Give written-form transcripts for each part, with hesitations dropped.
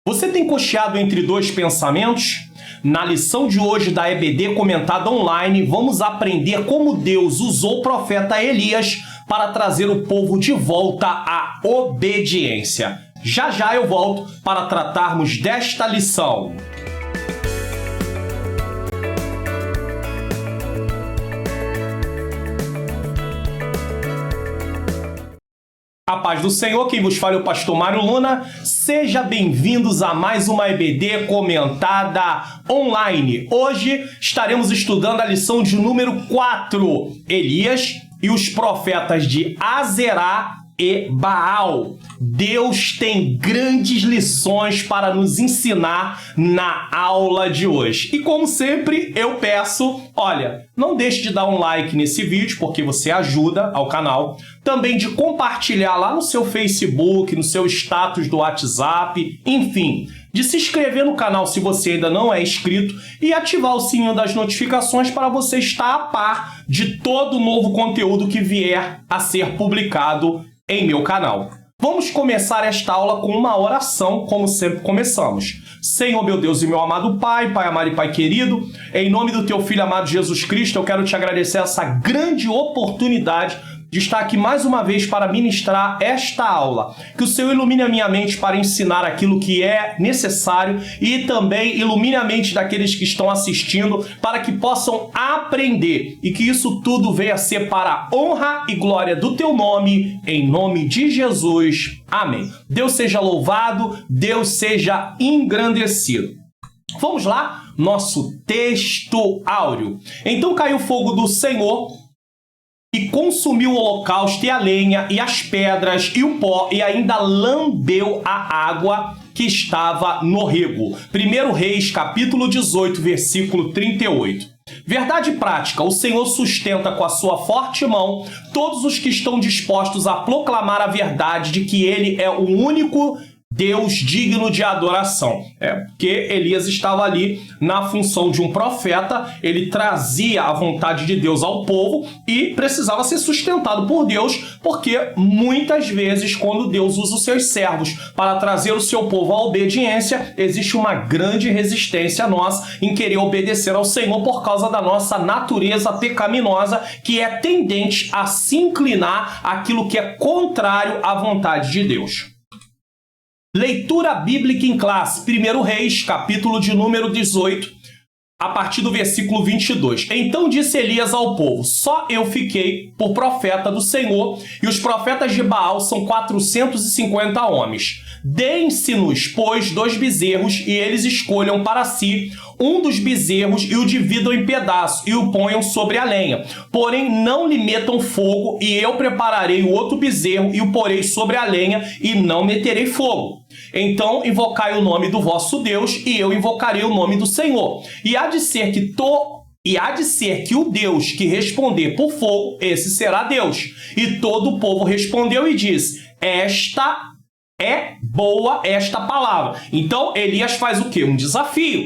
Você tem cocheado entre dois pensamentos? Na lição de hoje da EBD comentada online, vamos aprender como Deus usou o profeta Elias para trazer o povo de volta à obediência. Já já eu volto para tratarmos desta lição. A paz do Senhor, quem vos fala é o pastor Mário Luna. Seja bem-vindos a mais uma EBD comentada online. Hoje estaremos estudando a lição de número 4, Elias e os profetas de Azerá e Baal. Deus tem grandes lições para nos ensinar na aula de hoje. E como sempre, eu peço, olha, não deixe de dar um like nesse vídeo, porque você ajuda ao canal. Também de compartilhar lá no seu Facebook, no seu status do WhatsApp, enfim, de se inscrever no canal se você ainda não é inscrito e ativar o sininho das notificações para você estar a par de todo novo conteúdo que vier a ser publicado em meu canal. Vamos começar esta aula com uma oração, como sempre começamos. Senhor, meu Deus e meu amado Pai, Pai amado e Pai querido, em nome do Teu Filho amado Jesus Cristo, eu quero te agradecer essa grande oportunidade de estar aqui mais uma vez para ministrar esta aula. Que o Senhor ilumine a minha mente para ensinar aquilo que é necessário e também ilumine a mente daqueles que estão assistindo para que possam aprender e que isso tudo venha a ser para a honra e glória do Teu nome, em nome de Jesus. Amém. Deus seja louvado, Deus seja engrandecido. Vamos lá, nosso texto áureo. Então caiu o fogo do Senhor e consumiu o holocausto e a lenha e as pedras e o pó e ainda lambeu a água que estava no rego. 1 Reis, capítulo 18, versículo 38. Verdade prática, o Senhor sustenta com a sua forte mão todos os que estão dispostos a proclamar a verdade de que Ele é o único Deus digno de adoração. Porque Elias estava ali na função de um profeta, ele trazia a vontade de Deus ao povo e precisava ser sustentado por Deus, porque muitas vezes quando Deus usa os seus servos para trazer o seu povo à obediência, existe uma grande resistência nossa em querer obedecer ao Senhor por causa da nossa natureza pecaminosa, que é tendente a se inclinar àquilo que é contrário à vontade de Deus. Leitura bíblica em classe, 1 Reis, capítulo de número 18, a partir do versículo 22. Então disse Elias ao povo: só eu fiquei por profeta do Senhor, e os profetas de Baal são 450 homens. Deem-se-nos, pois, 2 bezerros, e eles escolham para si um dos bezerros e o dividam em pedaços e o ponham sobre a lenha. Porém, não lhe metam fogo, e eu prepararei o outro bezerro e o porei sobre a lenha e não meterei fogo. Então invocai o nome do vosso Deus e eu invocarei o nome do Senhor. E há de ser que o Deus que responder por fogo, esse será Deus. E todo o povo respondeu e disse: esta é boa esta palavra. Então Elias faz o quê? Um desafio.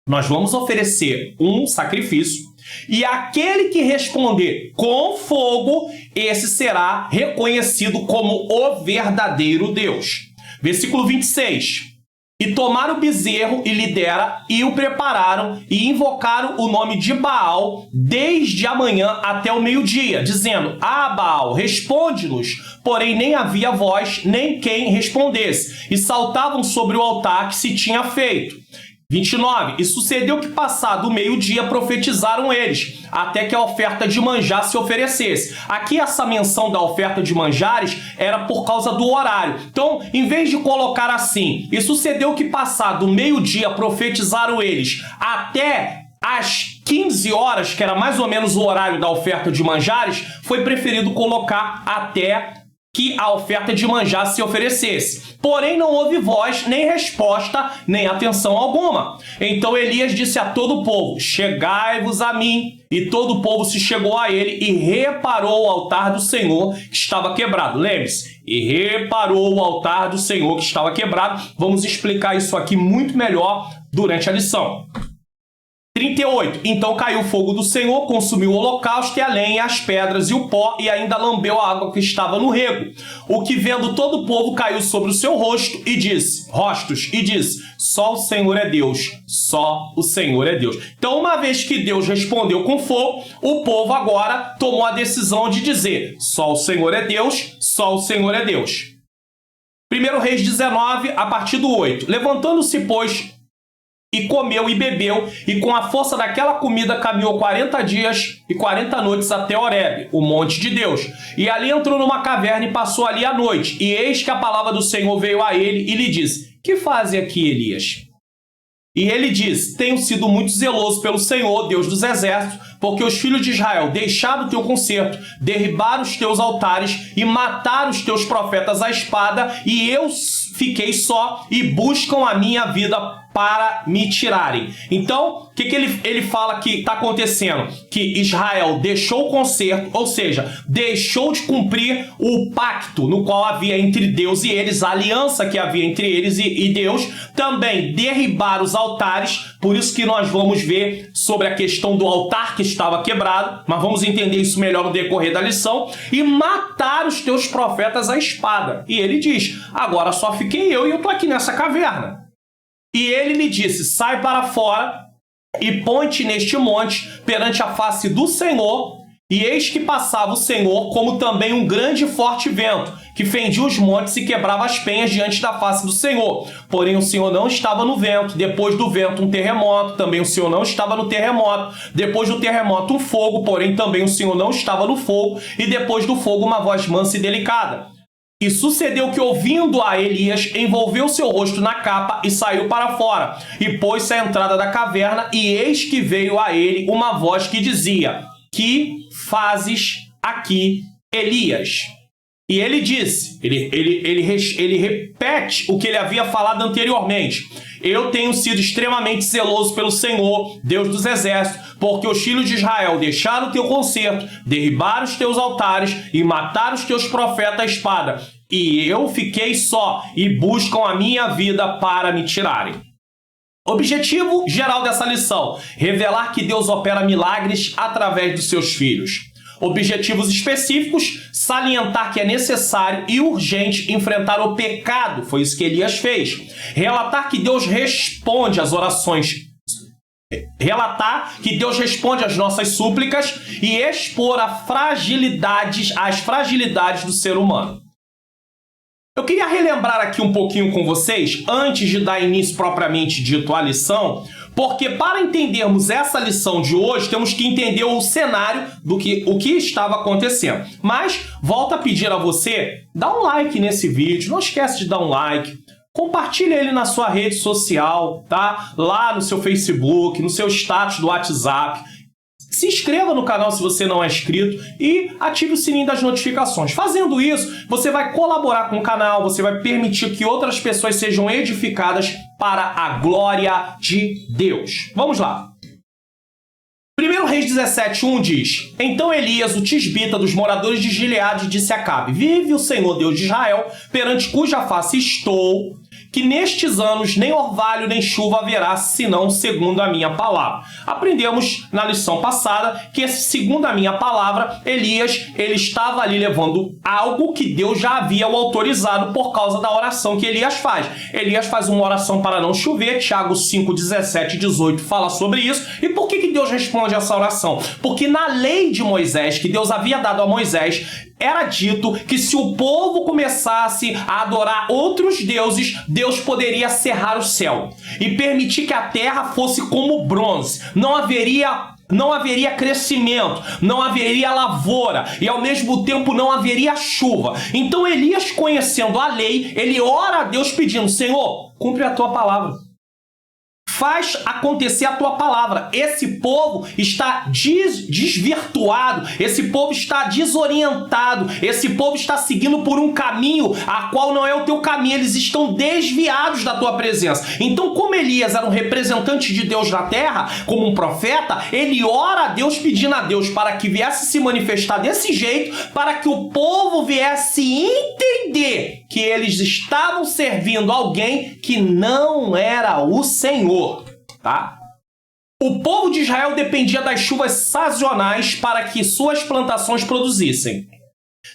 Nós vamos oferecer um sacrifício e aquele que responder com fogo, esse será reconhecido como o verdadeiro Deus. Versículo 26. E tomaram o bezerro e lhe deram, e o prepararam, e invocaram o nome de Baal desde a manhã até o meio-dia, dizendo: Ah, Baal, responde-nos. Porém nem havia voz, nem quem respondesse. E saltavam sobre o altar que se tinha feito. 29. E sucedeu que, passado o meio-dia, profetizaram eles, até que a oferta de manjar se oferecesse. Aqui essa menção da oferta de manjares era por causa do horário. Então, em vez de colocar assim: e sucedeu que, passado o meio-dia, profetizaram eles, até às 15 horas, que era mais ou menos o horário da oferta de manjares, foi preferido colocar até que a oferta de manjar se oferecesse. Porém, não houve voz, nem resposta, nem atenção alguma. Então Elias disse a todo o povo: chegai-vos a mim. E todo o povo se chegou a ele e reparou o altar do Senhor que estava quebrado. Lembre-se, e reparou o altar do Senhor que estava quebrado. Vamos explicar isso aqui muito melhor durante a lição. 38. Então caiu o fogo do Senhor, consumiu o holocausto e a lenha, as pedras e o pó, e ainda lambeu a água que estava no rego. O que vendo todo o povo caiu sobre o seu rosto e disse, só o Senhor é Deus, só o Senhor é Deus. Então, uma vez que Deus respondeu com fogo, o povo agora tomou a decisão de dizer, só o Senhor é Deus, só o Senhor é Deus. 1 Reis 19, a partir do 8. Levantando-se, pois, e comeu e bebeu, e com a força daquela comida caminhou 40 dias e 40 noites até Horebe, o monte de Deus. E ali entrou numa caverna e passou ali a noite. E eis que a palavra do Senhor veio a ele e lhe disse, que faze aqui, Elias? E ele disse, tenho sido muito zeloso pelo Senhor, Deus dos exércitos, porque os filhos de Israel deixaram o teu concerto, derribaram os teus altares e mataram os teus profetas à espada, e eu fiquei só e buscam a minha vida para me tirarem. Então, o que ele fala que está acontecendo? Que Israel deixou o concerto, ou seja, deixou de cumprir o pacto no qual havia entre Deus e eles, a aliança que havia entre eles e Deus. Também derribaram os altares, por isso que nós vamos ver sobre a questão do altar que estava quebrado, mas vamos entender isso melhor no decorrer da lição, e mataram os teus profetas à espada. E ele diz, agora só fiquei eu e eu estou aqui nessa caverna. E ele lhe disse, sai para fora e põe-te neste monte perante a face do Senhor. E eis que passava o Senhor como também um grande e forte vento, que fendia os montes e quebrava as penhas diante da face do Senhor. Porém o Senhor não estava no vento. Depois do vento um terremoto, também o Senhor não estava no terremoto. Depois do terremoto um fogo, porém também o Senhor não estava no fogo. E depois do fogo uma voz mansa e delicada. E sucedeu que, ouvindo a Elias, envolveu seu rosto na capa e saiu para fora, e pôs-se à entrada da caverna, e eis que veio a ele uma voz que dizia, que fazes aqui, Elias? E ele disse, ele repete o que ele havia falado anteriormente. Eu tenho sido extremamente zeloso pelo Senhor, Deus dos exércitos, porque os filhos de Israel deixaram o teu concerto, derribaram os teus altares e mataram os teus profetas à espada. E eu fiquei só e buscam a minha vida para me tirarem. Objetivo geral dessa lição: revelar que Deus opera milagres através dos seus filhos. Objetivos específicos: salientar que é necessário e urgente enfrentar o pecado, foi isso que Elias fez. Relatar que Deus responde às orações, relatar que Deus responde às nossas súplicas e expor as fragilidades do ser humano. Eu queria relembrar aqui um pouquinho com vocês, antes de dar início propriamente dito à lição, porque para entendermos essa lição de hoje, temos que entender o cenário do o que estava acontecendo. Mas, volto a pedir a você, dá um like nesse vídeo, não esquece de dar um like, compartilha ele na sua rede social, tá? Lá no seu Facebook, no seu status do WhatsApp. Se inscreva no canal se você não é inscrito e ative o sininho das notificações. Fazendo isso, você vai colaborar com o canal, você vai permitir que outras pessoas sejam edificadas para a glória de Deus. Vamos lá. 1 Reis 17:1 diz, então Elias, o tisbita dos moradores de Gileade, disse a Acabe, vive o Senhor Deus de Israel, perante cuja face estou, que nestes anos nem orvalho nem chuva haverá, senão segundo a minha palavra. Aprendemos na lição passada que segundo a minha palavra, Elias, ele estava ali levando algo que Deus já havia o autorizado por causa da oração que Elias faz. Elias faz uma oração para não chover, Tiago 5, 17 e 18 fala sobre isso. E por que Deus responde essa oração? Porque na lei de Moisés, que Deus havia dado a Moisés, era dito que se o povo começasse a adorar outros deuses, Deus poderia cerrar o céu e permitir que a terra fosse como bronze. Não haveria crescimento, não haveria lavoura e ao mesmo tempo não haveria chuva. Então Elias, conhecendo a lei, ele ora a Deus pedindo, Senhor, cumpre a tua palavra. Faz acontecer a tua palavra. Esse povo está desvirtuado, esse povo está desorientado, esse povo está seguindo por um caminho a qual não é o teu caminho, eles estão desviados da tua presença. Então, como Elias era um representante de Deus na terra, como um profeta, ele ora a Deus pedindo a Deus para que viesse se manifestar desse jeito, para que o povo viesse entender que eles estavam servindo alguém que não era o Senhor. Tá? O povo de Israel dependia das chuvas sazonais para que suas plantações produzissem.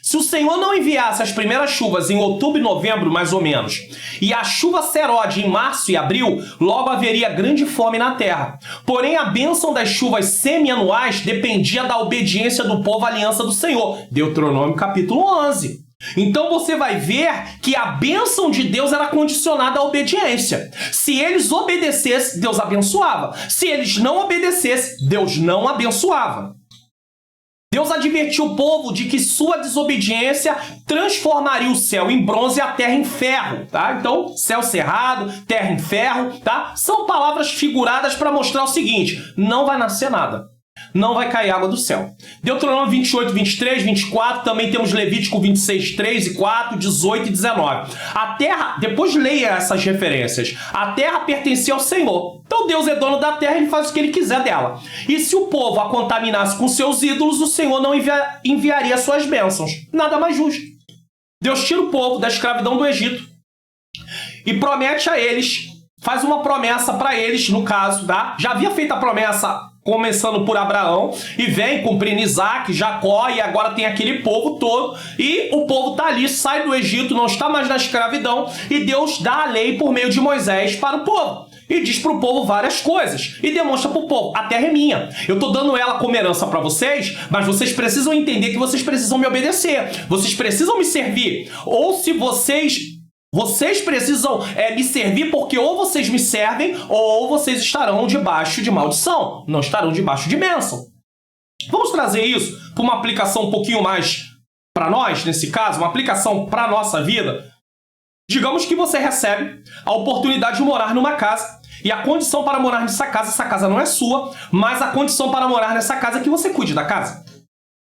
Se o Senhor não enviasse as primeiras chuvas em outubro e novembro, mais ou menos, e a chuva serode em março e abril, logo haveria grande fome na terra. Porém, a bênção das chuvas semi-anuais dependia da obediência do povo à aliança do Senhor. Deuteronômio capítulo 11. Então você vai ver que a bênção de Deus era condicionada à obediência. Se eles obedecessem, Deus abençoava. Se eles não obedecessem, Deus não abençoava. Deus advertiu o povo de que sua desobediência transformaria o céu em bronze e a terra em ferro, tá? Então, céu cerrado, terra em ferro, tá? São palavras figuradas para mostrar o seguinte: não vai nascer nada. Não vai cair água do céu. Deuteronômio 28, 23, 24, também temos Levítico 26, 3 e 4, 18 e 19. A terra, depois leia essas referências, a terra pertencia ao Senhor. Então Deus é dono da terra e ele faz o que ele quiser dela. E se o povo a contaminasse com seus ídolos, o Senhor não enviaria suas bênçãos. Nada mais justo. Deus tira o povo da escravidão do Egito e promete a eles, faz uma promessa para eles, no caso, tá? Já havia feito a promessa começando por Abraão, e vem cumprindo Isaac, Jacó, e agora tem aquele povo todo, e o povo está ali, sai do Egito, não está mais na escravidão, e Deus dá a lei por meio de Moisés para o povo. E diz para o povo várias coisas, e demonstra para o povo: a terra é minha, eu estou dando ela como herança para vocês, mas vocês precisam entender que vocês precisam me obedecer, vocês precisam me servir, ou se vocês precisam me servir, porque ou vocês me servem, ou vocês estarão debaixo de maldição, não estarão debaixo de bênção. Vamos trazer isso para uma aplicação um pouquinho mais para nós, nesse caso, uma aplicação para a nossa vida. Digamos que você recebe a oportunidade de morar numa casa, e a condição para morar nessa casa não é sua, mas a condição para morar nessa casa é que você cuide da casa,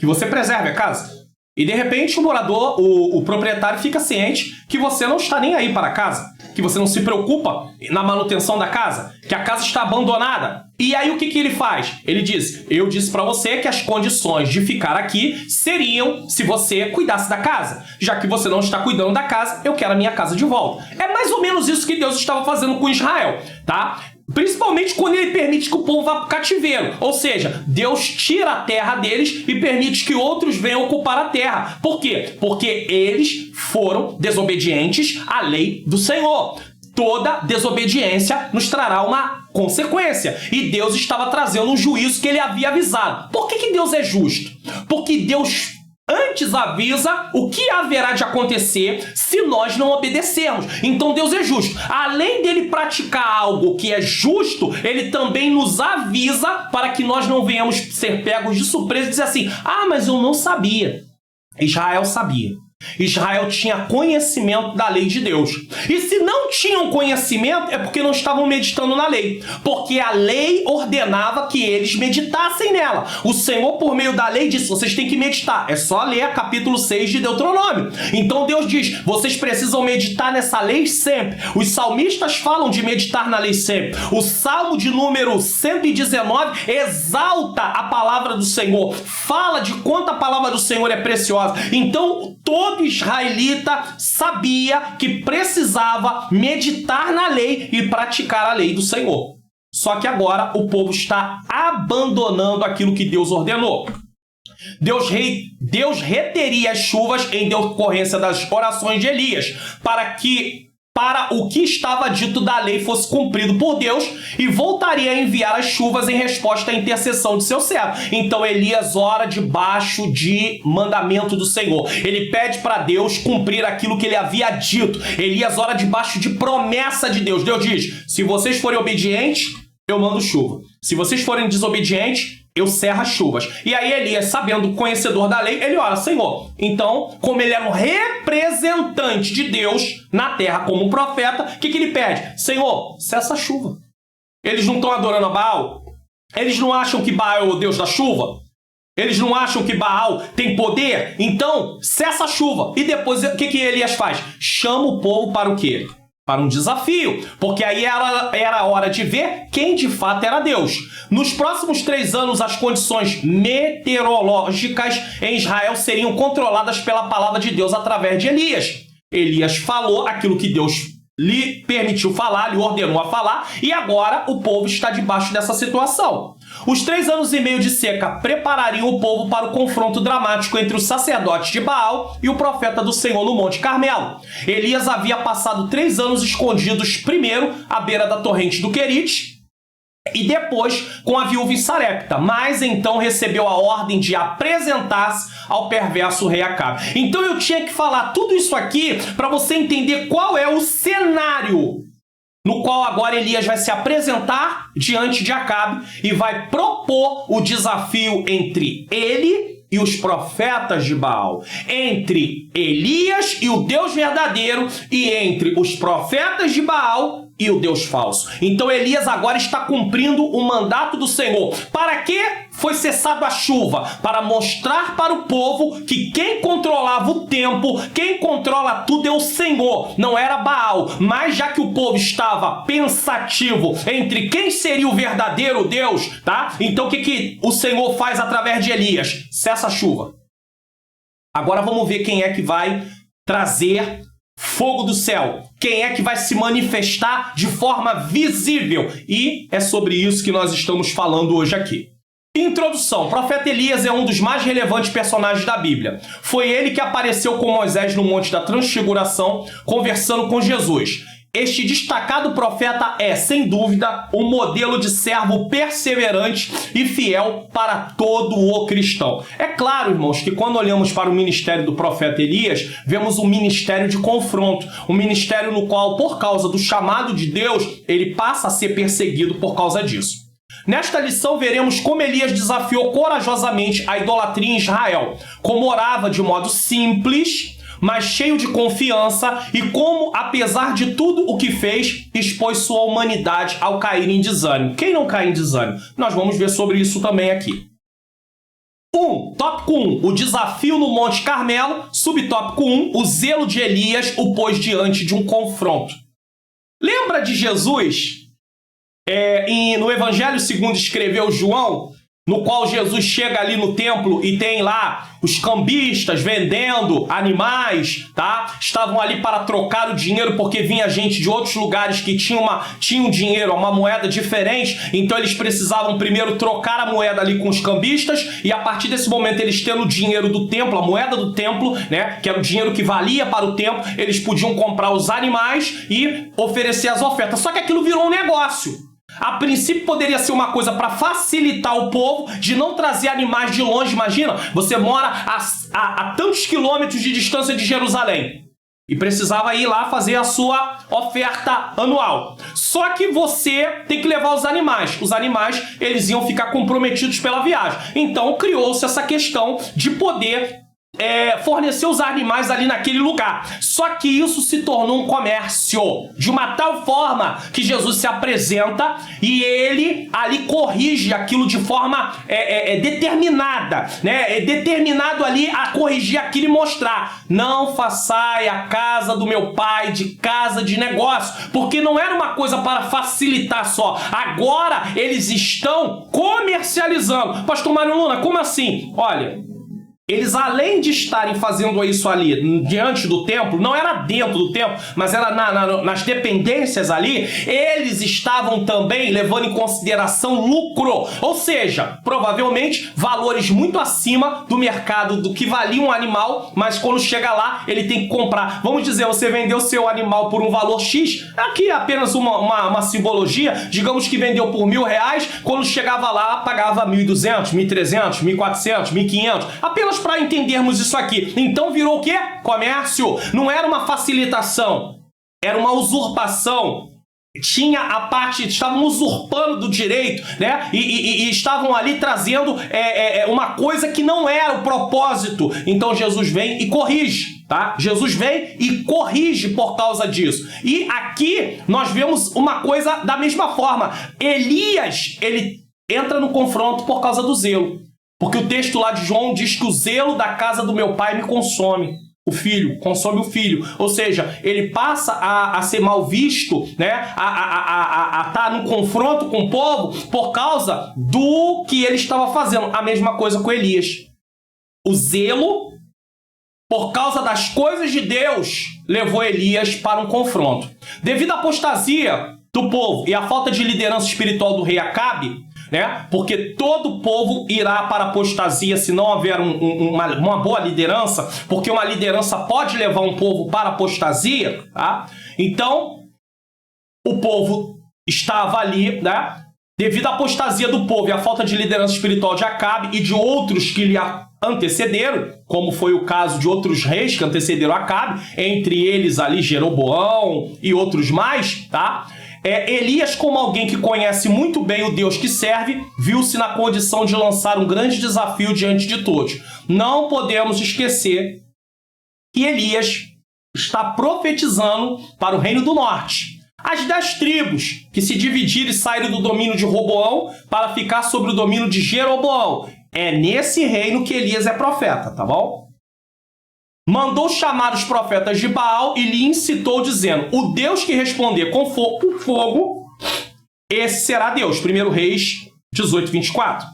que você preserve a casa. E de repente o morador, o proprietário fica ciente que você não está nem aí para a casa, que você não se preocupa na manutenção da casa, que a casa está abandonada. E aí o que ele faz? Ele diz: eu disse para você que as condições de ficar aqui seriam se você cuidasse da casa. Já que você não está cuidando da casa, eu quero a minha casa de volta. É mais ou menos isso que Deus estava fazendo com Israel, tá? Principalmente quando ele permite que o povo vá para o cativeiro. Ou seja, Deus tira a terra deles e permite que outros venham ocupar a terra. Por quê? Porque eles foram desobedientes à lei do Senhor. Toda desobediência nos trará uma consequência. E Deus estava trazendo um juízo que ele havia avisado. Por que Deus é justo? Porque Deus antes avisa o que haverá de acontecer se nós não obedecermos. Então Deus é justo. Além dele praticar algo que é justo, ele também nos avisa para que nós não venhamos ser pegos de surpresa e dizer assim: ah, mas eu não sabia. Israel sabia. Israel tinha conhecimento da lei de Deus. E se não tinham conhecimento, é porque não estavam meditando na lei. Porque a lei ordenava que eles meditassem nela. O Senhor, por meio da lei, disse: vocês têm que meditar. É só ler capítulo 6 de Deuteronômio. Então Deus diz: vocês precisam meditar nessa lei sempre. Os salmistas falam de meditar na lei sempre. O Salmo de número 119 exalta a palavra do Senhor. Fala de quanto a palavra do Senhor é preciosa. Então todo israelita sabia que precisava meditar na lei e praticar a lei do Senhor. Só que agora o povo está abandonando aquilo que Deus ordenou. Deus reteria as chuvas em decorrência das orações de Elias, para o que estava dito da lei fosse cumprido por Deus, e voltaria a enviar as chuvas em resposta à intercessão de seu servo. Então Elias ora debaixo de mandamento do Senhor. Ele pede para Deus cumprir aquilo que ele havia dito. Elias ora debaixo de promessa de Deus. Deus diz: se vocês forem obedientes, eu mando chuva. Se vocês forem desobedientes, eu cerro as chuvas. E aí Elias, sabendo, conhecedor da lei, ele ora: Senhor. Então, como ele era um representante de Deus na terra como um profeta, o que ele pede? Senhor, cessa a chuva. Eles não estão adorando a Baal? Eles não acham que Baal é o Deus da chuva? Eles não acham que Baal tem poder? Então, cessa a chuva. E depois, o que Elias faz? Chama o povo para o quê? Para um desafio, porque aí era a hora de ver quem de fato era Deus. Nos próximos 3 anos, as condições meteorológicas em Israel seriam controladas pela palavra de Deus através de Elias. Elias falou aquilo que Deus lhe permitiu falar, lhe ordenou a falar, e agora o povo está debaixo dessa situação. Os 3 anos e meio de seca preparariam o povo para o confronto dramático entre os sacerdotes de Baal e o profeta do Senhor no Monte Carmelo. Elias havia passado 3 anos escondidos, primeiro à beira da torrente do Querite, e depois com a viúva em Sarepta, mas então recebeu a ordem de apresentar-se ao perverso rei Acabe. Então eu tinha que falar tudo isso aqui para você entender qual é o cenário no qual agora Elias vai se apresentar diante de Acabe e vai propor o desafio entre ele e os profetas de Baal, entre Elias e o Deus verdadeiro e entre os profetas de Baal e o Deus falso. Então Elias agora está cumprindo o mandato do Senhor. Para que foi cessado a chuva? Para mostrar para o povo que quem controlava o tempo, quem controla tudo é o Senhor, não era Baal. Mas já que o povo estava pensativo entre quem seria o verdadeiro Deus, tá? Então o que o Senhor faz através de Elias? Cessa a chuva. Agora vamos ver quem é que vai trazer fogo do céu. Quem é que vai se manifestar de forma visível? E é sobre isso que nós estamos falando hoje aqui. Introdução. O profeta Elias é um dos mais relevantes personagens da Bíblia. Foi ele que apareceu com Moisés no Monte da Transfiguração, conversando com Jesus. Este destacado profeta é, sem dúvida, um modelo de servo perseverante e fiel para todo o cristão. É claro, irmãos, que quando olhamos para o ministério do profeta Elias, vemos um ministério de confronto, um ministério no qual, por causa do chamado de Deus, ele passa a ser perseguido por causa disso. Nesta lição, veremos como Elias desafiou corajosamente a idolatria em Israel, como orava de modo simples, mas cheio de confiança, e como, apesar de tudo o que fez, expôs sua humanidade ao cair em desânimo. Quem não cai em desânimo? Nós vamos ver sobre isso também aqui. Tópico 1, o desafio no Monte Carmelo. Subtópico 1, o zelo de Elias o pôs diante de um confronto. Lembra de Jesus, no Evangelho segundo escreveu João, no qual Jesus chega ali no templo e tem lá os cambistas vendendo animais, tá? Estavam ali para trocar o dinheiro porque vinha gente de outros lugares que tinham dinheiro, uma moeda diferente, então eles precisavam primeiro trocar a moeda ali com os cambistas, e a partir desse momento eles tendo o dinheiro do templo, a moeda do templo, né, que era o dinheiro que valia para o templo, eles podiam comprar os animais e oferecer as ofertas. Só que aquilo virou um negócio. A princípio poderia ser uma coisa para facilitar o povo, de não trazer animais de longe. Imagina, você mora a tantos quilômetros de distância de Jerusalém e precisava ir lá fazer a sua oferta anual. Só que você tem que levar os animais. Os animais, eles iam ficar comprometidos pela viagem. Então criou-se essa questão de poder fornecer os animais ali naquele lugar. Só que isso se tornou um comércio de uma tal forma que Jesus se apresenta e ele ali corrige aquilo de forma determinada, né? É determinado ali a corrigir aquilo e mostrar: não façai a casa do meu pai de casa de negócio, porque não era uma coisa para facilitar só. Agora eles estão comercializando. Pastor Mário Luna, como assim? Olha, eles, além de estarem fazendo isso ali diante do templo, não era dentro do templo, mas era nas dependências ali, eles estavam também levando em consideração lucro, ou seja, provavelmente valores muito acima do mercado do que valia um animal, mas quando chega lá, ele tem que comprar. Vamos dizer, você vendeu seu animal por um valor X, aqui é apenas uma simbologia, digamos que vendeu por R$1.000, quando chegava lá, pagava 1.200, 1.300, 1.400, 1.500, apenas para entendermos isso aqui. Então virou o quê? Comércio. Não era uma facilitação, era uma usurpação. Tinha a parte, estavam usurpando do direito, né? E estavam ali trazendo uma coisa que não era o propósito. Então Jesus vem e corrige, tá? Jesus vem e corrige por causa disso. E aqui nós vemos uma coisa da mesma forma. Elias, ele entra no confronto por causa do zelo. Porque o texto lá de João diz que o zelo da casa do meu pai me consome. O filho, consome o filho. Ou seja, ele passa a ser mal visto, né? A estar no confronto com o povo por causa do que ele estava fazendo. A mesma coisa com Elias. O zelo por causa das coisas de Deus, levou Elias para um confronto. Devido à apostasia do povo e à falta de liderança espiritual do rei Acabe, né? Porque todo o povo irá para a apostasia se não houver uma boa liderança, porque uma liderança pode levar um povo para a apostasia, tá? Então, o povo estava ali, né? Devido à apostasia do povo e à falta de liderança espiritual de Acabe e de outros que lhe antecederam, como foi o caso de outros reis que antecederam Acabe, entre eles ali Jeroboão e outros mais, tá? Elias, como alguém que conhece muito bem o Deus que serve, viu-se na condição de lançar um grande desafio diante de todos. Não podemos esquecer que Elias está profetizando para o Reino do Norte. As 10 tribos que se dividiram e saíram do domínio de Roboão para ficar sobre o domínio de Jeroboão. É nesse reino que Elias é profeta, tá bom? Mandou chamar os profetas de Baal e lhe incitou, dizendo: o Deus que responder com fogo, esse será Deus. 1 Reis 18, 24.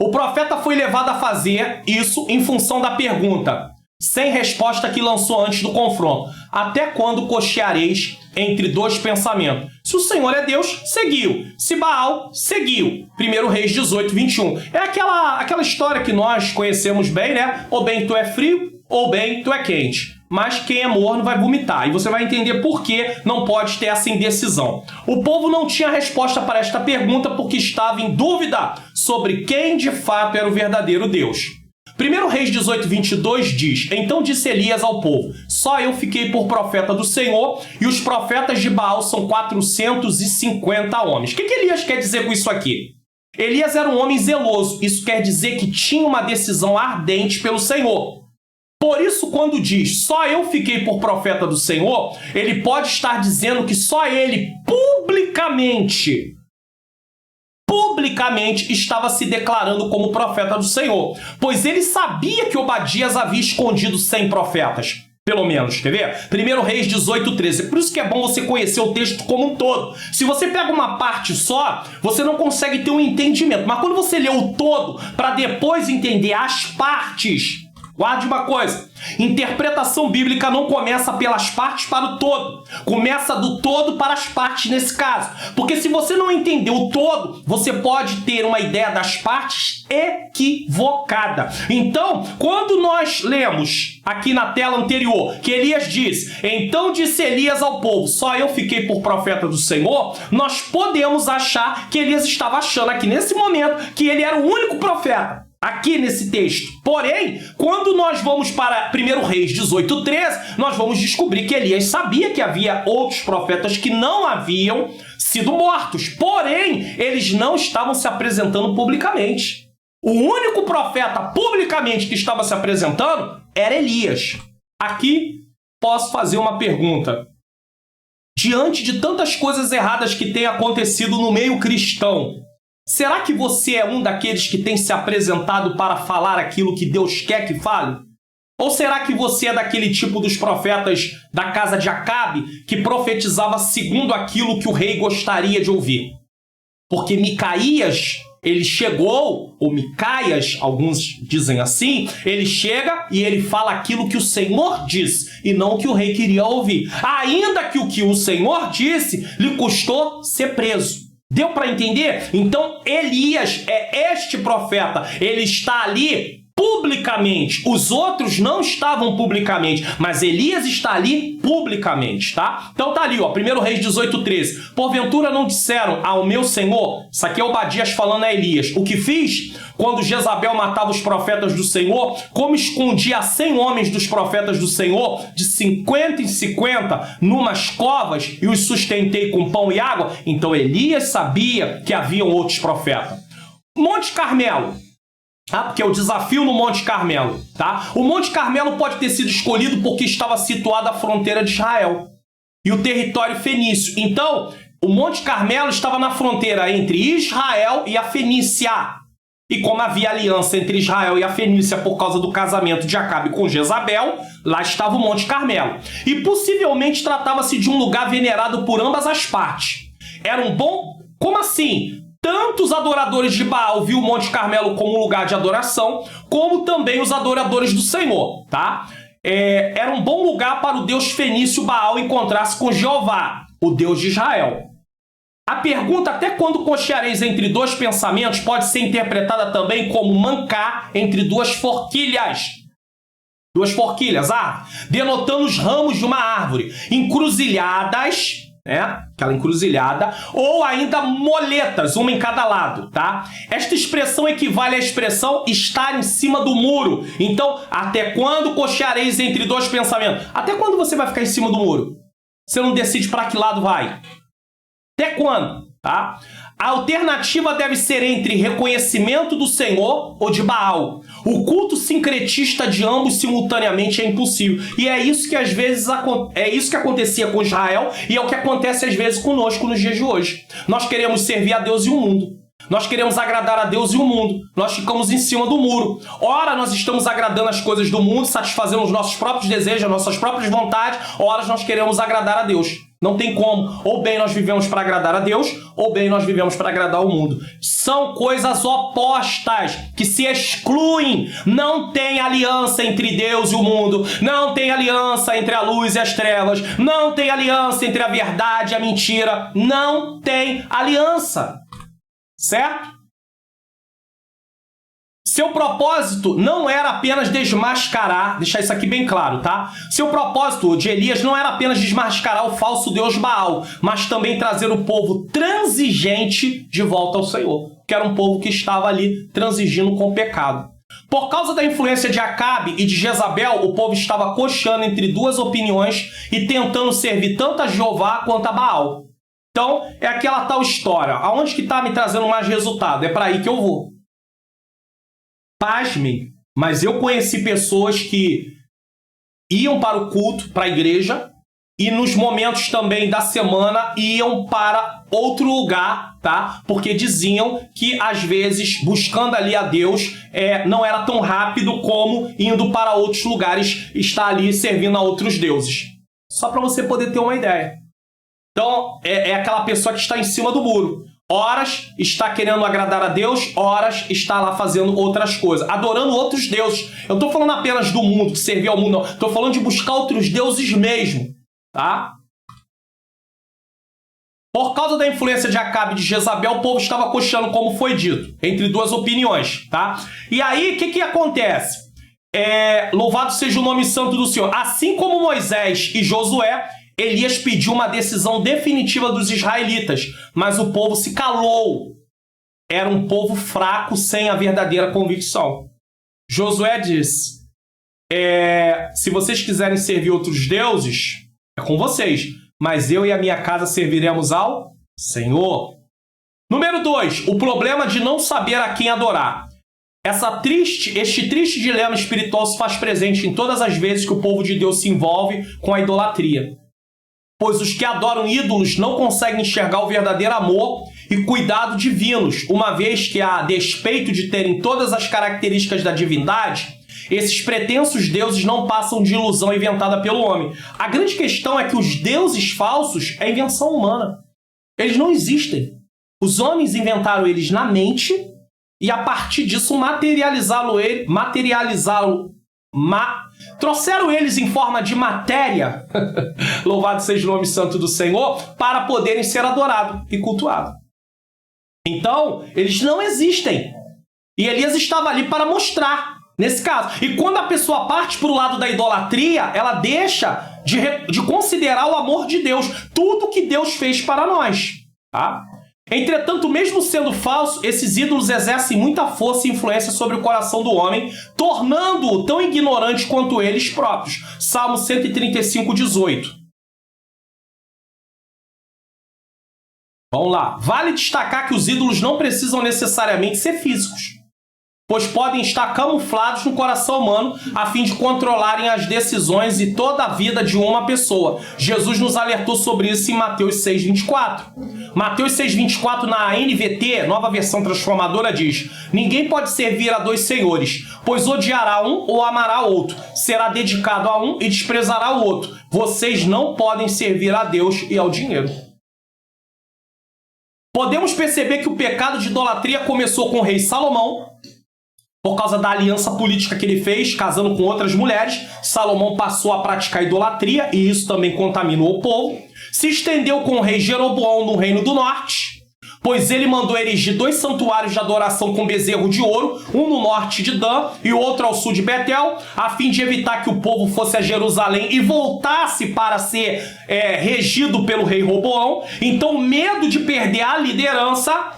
O profeta foi levado a fazer isso em função da pergunta sem resposta que lançou antes do confronto: até quando cocheareis entre dois pensamentos? Se o Senhor é Deus, seguiu. Se Baal, seguiu. 1 Reis 18, 21. É aquela história que nós conhecemos bem, né? Ou bem tu é frio, ou bem tu é quente. Mas quem é morno vai vomitar. E você vai entender por que não pode ter essa indecisão. O povo não tinha resposta para esta pergunta porque estava em dúvida sobre quem de fato era o verdadeiro Deus. 1 Reis 18, 22 diz: então disse Elias ao povo: só eu fiquei por profeta do Senhor, e os profetas de Baal são 450 homens. O que Elias quer dizer com isso aqui? Elias era um homem zeloso. Isso quer dizer que tinha uma decisão ardente pelo Senhor. Por isso, quando diz só eu fiquei por profeta do Senhor, ele pode estar dizendo que só ele publicamente estava se declarando como profeta do Senhor, pois ele sabia que Obadias havia escondido 100 profetas, pelo menos, quer ver? 1 Reis 18, 13. Por isso que é bom você conhecer o texto como um todo. Se você pega uma parte só, você não consegue ter um entendimento, mas quando você lê o todo, para depois entender as partes... Guarde uma coisa, interpretação bíblica não começa pelas partes para o todo, começa do todo para as partes nesse caso, porque se você não entender o todo, você pode ter uma ideia das partes equivocada. Então, quando nós lemos aqui na tela anterior que Elias diz: então disse Elias ao povo, só eu fiquei por profeta do Senhor, nós podemos achar que Elias estava achando aqui nesse momento que ele era o único profeta. Aqui nesse texto. Porém, quando nós vamos para 1 Reis 18, 13, nós vamos descobrir que Elias sabia que havia outros profetas que não haviam sido mortos. Porém, eles não estavam se apresentando publicamente. O único profeta publicamente que estava se apresentando era Elias. Aqui posso fazer uma pergunta. Diante de tantas coisas erradas que têm acontecido no meio cristão, será que você é um daqueles que tem se apresentado para falar aquilo que Deus quer que fale? Ou será que você é daquele tipo dos profetas da casa de Acabe que profetizava segundo aquilo que o rei gostaria de ouvir? Porque Micaías, ele chegou, ou Micaias, alguns dizem assim, ele chega e ele fala aquilo que o Senhor diz e não o que o rei queria ouvir. Ainda que o que o Senhor disse lhe custou ser preso. Deu para entender? Então, Elias é este profeta. Ele está ali publicamente. Os outros não estavam publicamente, mas Elias está ali publicamente, tá? Então tá ali, ó, 1 Reis 18, 13. Porventura não disseram ao meu Senhor, isso aqui é Obadias falando a Elias, o que fiz quando Jezabel matava os profetas do Senhor, como escondia 100 homens dos profetas do Senhor, de 50 em 50, numas covas, e os sustentei com pão e água. Então Elias sabia que haviam outros profetas. Monte Carmelo. Porque é o desafio no Monte Carmelo, tá? O Monte Carmelo pode ter sido escolhido porque estava situado à fronteira de Israel e o território fenício. Então, o Monte Carmelo estava na fronteira entre Israel e a Fenícia. E como havia aliança entre Israel e a Fenícia por causa do casamento de Acabe com Jezabel, lá estava o Monte Carmelo. E possivelmente tratava-se de um lugar venerado por ambas as partes. Era um bom... Como assim? tanto os adoradores de Baal viu o Monte Carmelo como um lugar de adoração, como também os adoradores do Senhor, tá? Era um bom lugar para o deus fenício Baal encontrar-se com Jeová, o Deus de Israel. A pergunta até quando cocheareis entre dois pensamentos pode ser interpretada também como mancar entre duas forquilhas. Duas forquilhas, denotando os ramos de uma árvore, encruzilhadas, né? Aquela encruzilhada, ou ainda moletas, uma em cada lado, tá? Esta expressão equivale à expressão estar em cima do muro. Então, até quando cocheareis entre dois pensamentos? Até quando você vai ficar em cima do muro? Você não decide para que lado vai. Até quando? Tá? A alternativa deve ser entre reconhecimento do Senhor ou de Baal. O culto sincretista de ambos simultaneamente é impossível. E é isso que às vezes acontecia com Israel e é o que acontece às vezes conosco nos dias de hoje. Nós queremos servir a Deus e o mundo. Nós queremos agradar a Deus e o mundo. Nós ficamos em cima do muro. Ora, nós estamos agradando as coisas do mundo, satisfazendo os nossos próprios desejos, as nossas próprias vontades. Ora, nós queremos agradar a Deus. Não tem como. Ou bem nós vivemos para agradar a Deus, ou bem nós vivemos para agradar o mundo. São coisas opostas que se excluem. Não tem aliança entre Deus e o mundo. Não tem aliança entre a luz e as trevas. Não tem aliança entre a verdade e a mentira. Não tem aliança. Certo? Seu propósito não era apenas desmascarar, deixar isso aqui bem claro, tá? Seu propósito de Elias não era apenas desmascarar o falso deus Baal, mas também trazer o povo transigente de volta ao Senhor, que era um povo que estava ali transigindo com o pecado. Por causa da influência de Acabe e de Jezabel, o povo estava cocheando entre duas opiniões e tentando servir tanto a Jeová quanto a Baal. Então, é aquela tal história. Aonde que está me trazendo mais resultado? É para aí que eu vou. Pasmem, mas eu conheci pessoas que iam para o culto, para a igreja, e nos momentos também da semana iam para outro lugar, tá? Porque diziam que, às vezes, buscando ali a Deus, não era tão rápido como indo para outros lugares, estar ali servindo a outros deuses. Só para você poder ter uma ideia. Então, é aquela pessoa que está em cima do muro. Horas está querendo agradar a Deus, horas está lá fazendo outras coisas, adorando outros deuses. Eu não estou falando apenas do mundo, de servir ao mundo, não. Estou falando de buscar outros deuses mesmo, tá? Por causa da influência de Acabe e de Jezabel, o povo estava cocheando, como foi dito, entre duas opiniões, tá? E aí, o que acontece? Louvado seja o nome santo do Senhor. Assim como Moisés e Josué, Elias pediu uma decisão definitiva dos israelitas, mas o povo se calou. Era um povo fraco, sem a verdadeira convicção. Josué disse, se vocês quiserem servir outros deuses, é com vocês, mas eu e a minha casa serviremos ao Senhor. Número 2, o problema de não saber a quem adorar. Este triste dilema espiritual se faz presente em todas as vezes que o povo de Deus se envolve com a idolatria. Pois os que adoram ídolos não conseguem enxergar o verdadeiro amor e cuidado divinos, uma vez que, a despeito de terem todas as características da divindade, esses pretensos deuses não passam de ilusão inventada pelo homem. A grande questão é que os deuses falsos é invenção humana. Eles não existem. Os homens inventaram eles na mente e, a partir disso, trouxeram eles em forma de matéria, louvado seja o nome santo do Senhor, para poderem ser adorados e cultuados. Então, eles não existem. E Elias estava ali para mostrar, nesse caso. E quando a pessoa parte para o lado da idolatria, ela deixa de considerar o amor de Deus, tudo que Deus fez para nós. Tá? Entretanto, mesmo sendo falso, esses ídolos exercem muita força e influência sobre o coração do homem, tornando-o tão ignorante quanto eles próprios. Salmo 135, 18. Vamos lá. Vale destacar que os ídolos não precisam necessariamente ser físicos, pois podem estar camuflados no coração humano a fim de controlarem as decisões e toda a vida de uma pessoa. Jesus nos alertou sobre isso em Mateus 6,24. Mateus 6,24 na NVT, nova versão transformadora, diz: ninguém pode servir a dois senhores, pois odiará um ou amará outro, será dedicado a um e desprezará o outro. Vocês não podem servir a Deus e ao dinheiro. Podemos perceber que o pecado de idolatria começou com o rei Salomão, por causa da aliança política que ele fez, casando com outras mulheres. Salomão passou a praticar idolatria, e isso também contaminou o povo. Se estendeu com o rei Jeroboão no Reino do Norte, pois ele mandou erigir 2 santuários de adoração com bezerro de ouro, um no norte de Dan e o outro ao sul de Betel, a fim de evitar que o povo fosse a Jerusalém e voltasse para ser regido pelo rei Roboão. Então, medo de perder a liderança.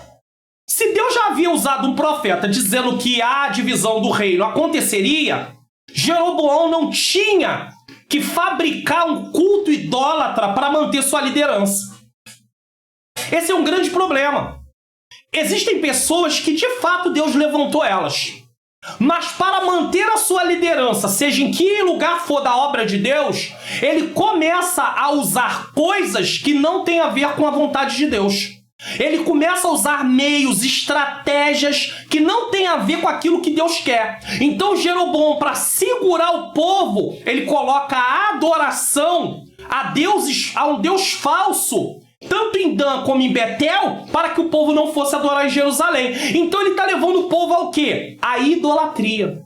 Se Deus já havia usado um profeta dizendo que a divisão do reino aconteceria, Jeroboão não tinha que fabricar um culto idólatra para manter sua liderança. Esse é um grande problema. Existem pessoas que, de fato, Deus levantou elas. Mas para manter a sua liderança, seja em que lugar for da obra de Deus, ele começa a usar coisas que não têm a ver com a vontade de Deus. Ele começa a usar meios, estratégias que não têm a ver com aquilo que Deus quer. Então Jeroboão, para segurar o povo, ele coloca a adoração a um Deus falso, tanto em Dan como em Betel, para que o povo não fosse adorar em Jerusalém. Então ele está levando o povo ao quê? A idolatria.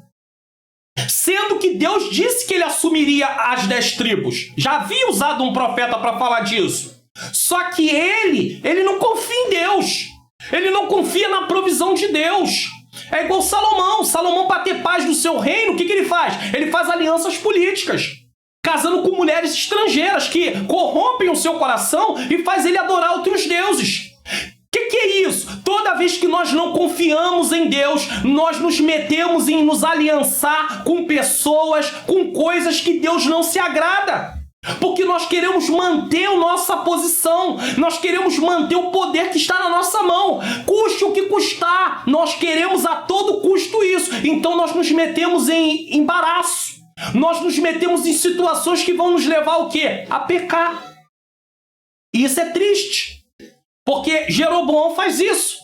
Sendo que Deus disse que ele assumiria as 10 tribos. Já havia usado um profeta para falar disso. Só que ele não confia em Deus. Ele não confia na provisão de Deus. É igual Salomão. Salomão, para ter paz no seu reino, o que ele faz? Ele faz alianças políticas, casando com mulheres estrangeiras que corrompem o seu coração e faz ele adorar outros deuses. O que é isso? Toda vez que nós não confiamos em Deus, nós nos metemos em nos aliançar com pessoas, com coisas que Deus não se agrada. Porque nós queremos manter a nossa posição, nós queremos manter o poder que está na nossa mão, custe o que custar, nós queremos a todo custo isso. Então nós nos metemos em embaraço, nós nos metemos em situações que vão nos levar ao quê? A pecar. E isso é triste, porque Jeroboão faz isso.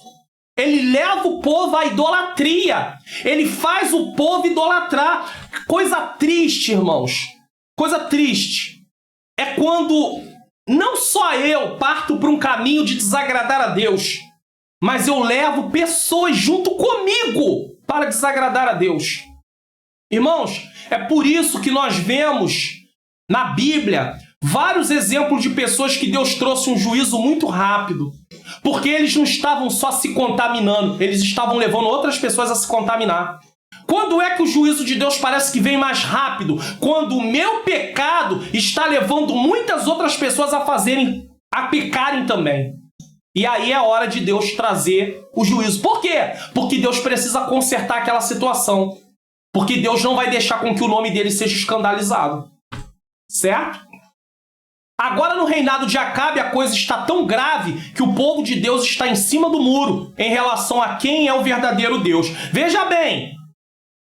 Ele leva o povo à idolatria, ele faz o povo idolatrar. Coisa triste, irmãos, coisa triste. É quando não só eu parto para um caminho de desagradar a Deus, mas eu levo pessoas junto comigo para desagradar a Deus. Irmãos, é por isso que nós vemos na Bíblia vários exemplos de pessoas que Deus trouxe um juízo muito rápido. Porque eles não estavam só se contaminando, eles estavam levando outras pessoas a se contaminar. Quando é que o juízo de Deus parece que vem mais rápido? Quando o meu pecado está levando muitas outras pessoas a pecarem também. E aí é hora de Deus trazer o juízo. Por quê? Porque Deus precisa consertar aquela situação. Porque Deus não vai deixar com que o nome dele seja escandalizado. Certo? Agora no reinado de Acabe a coisa está tão grave que o povo de Deus está em cima do muro em relação a quem é o verdadeiro Deus. Veja bem,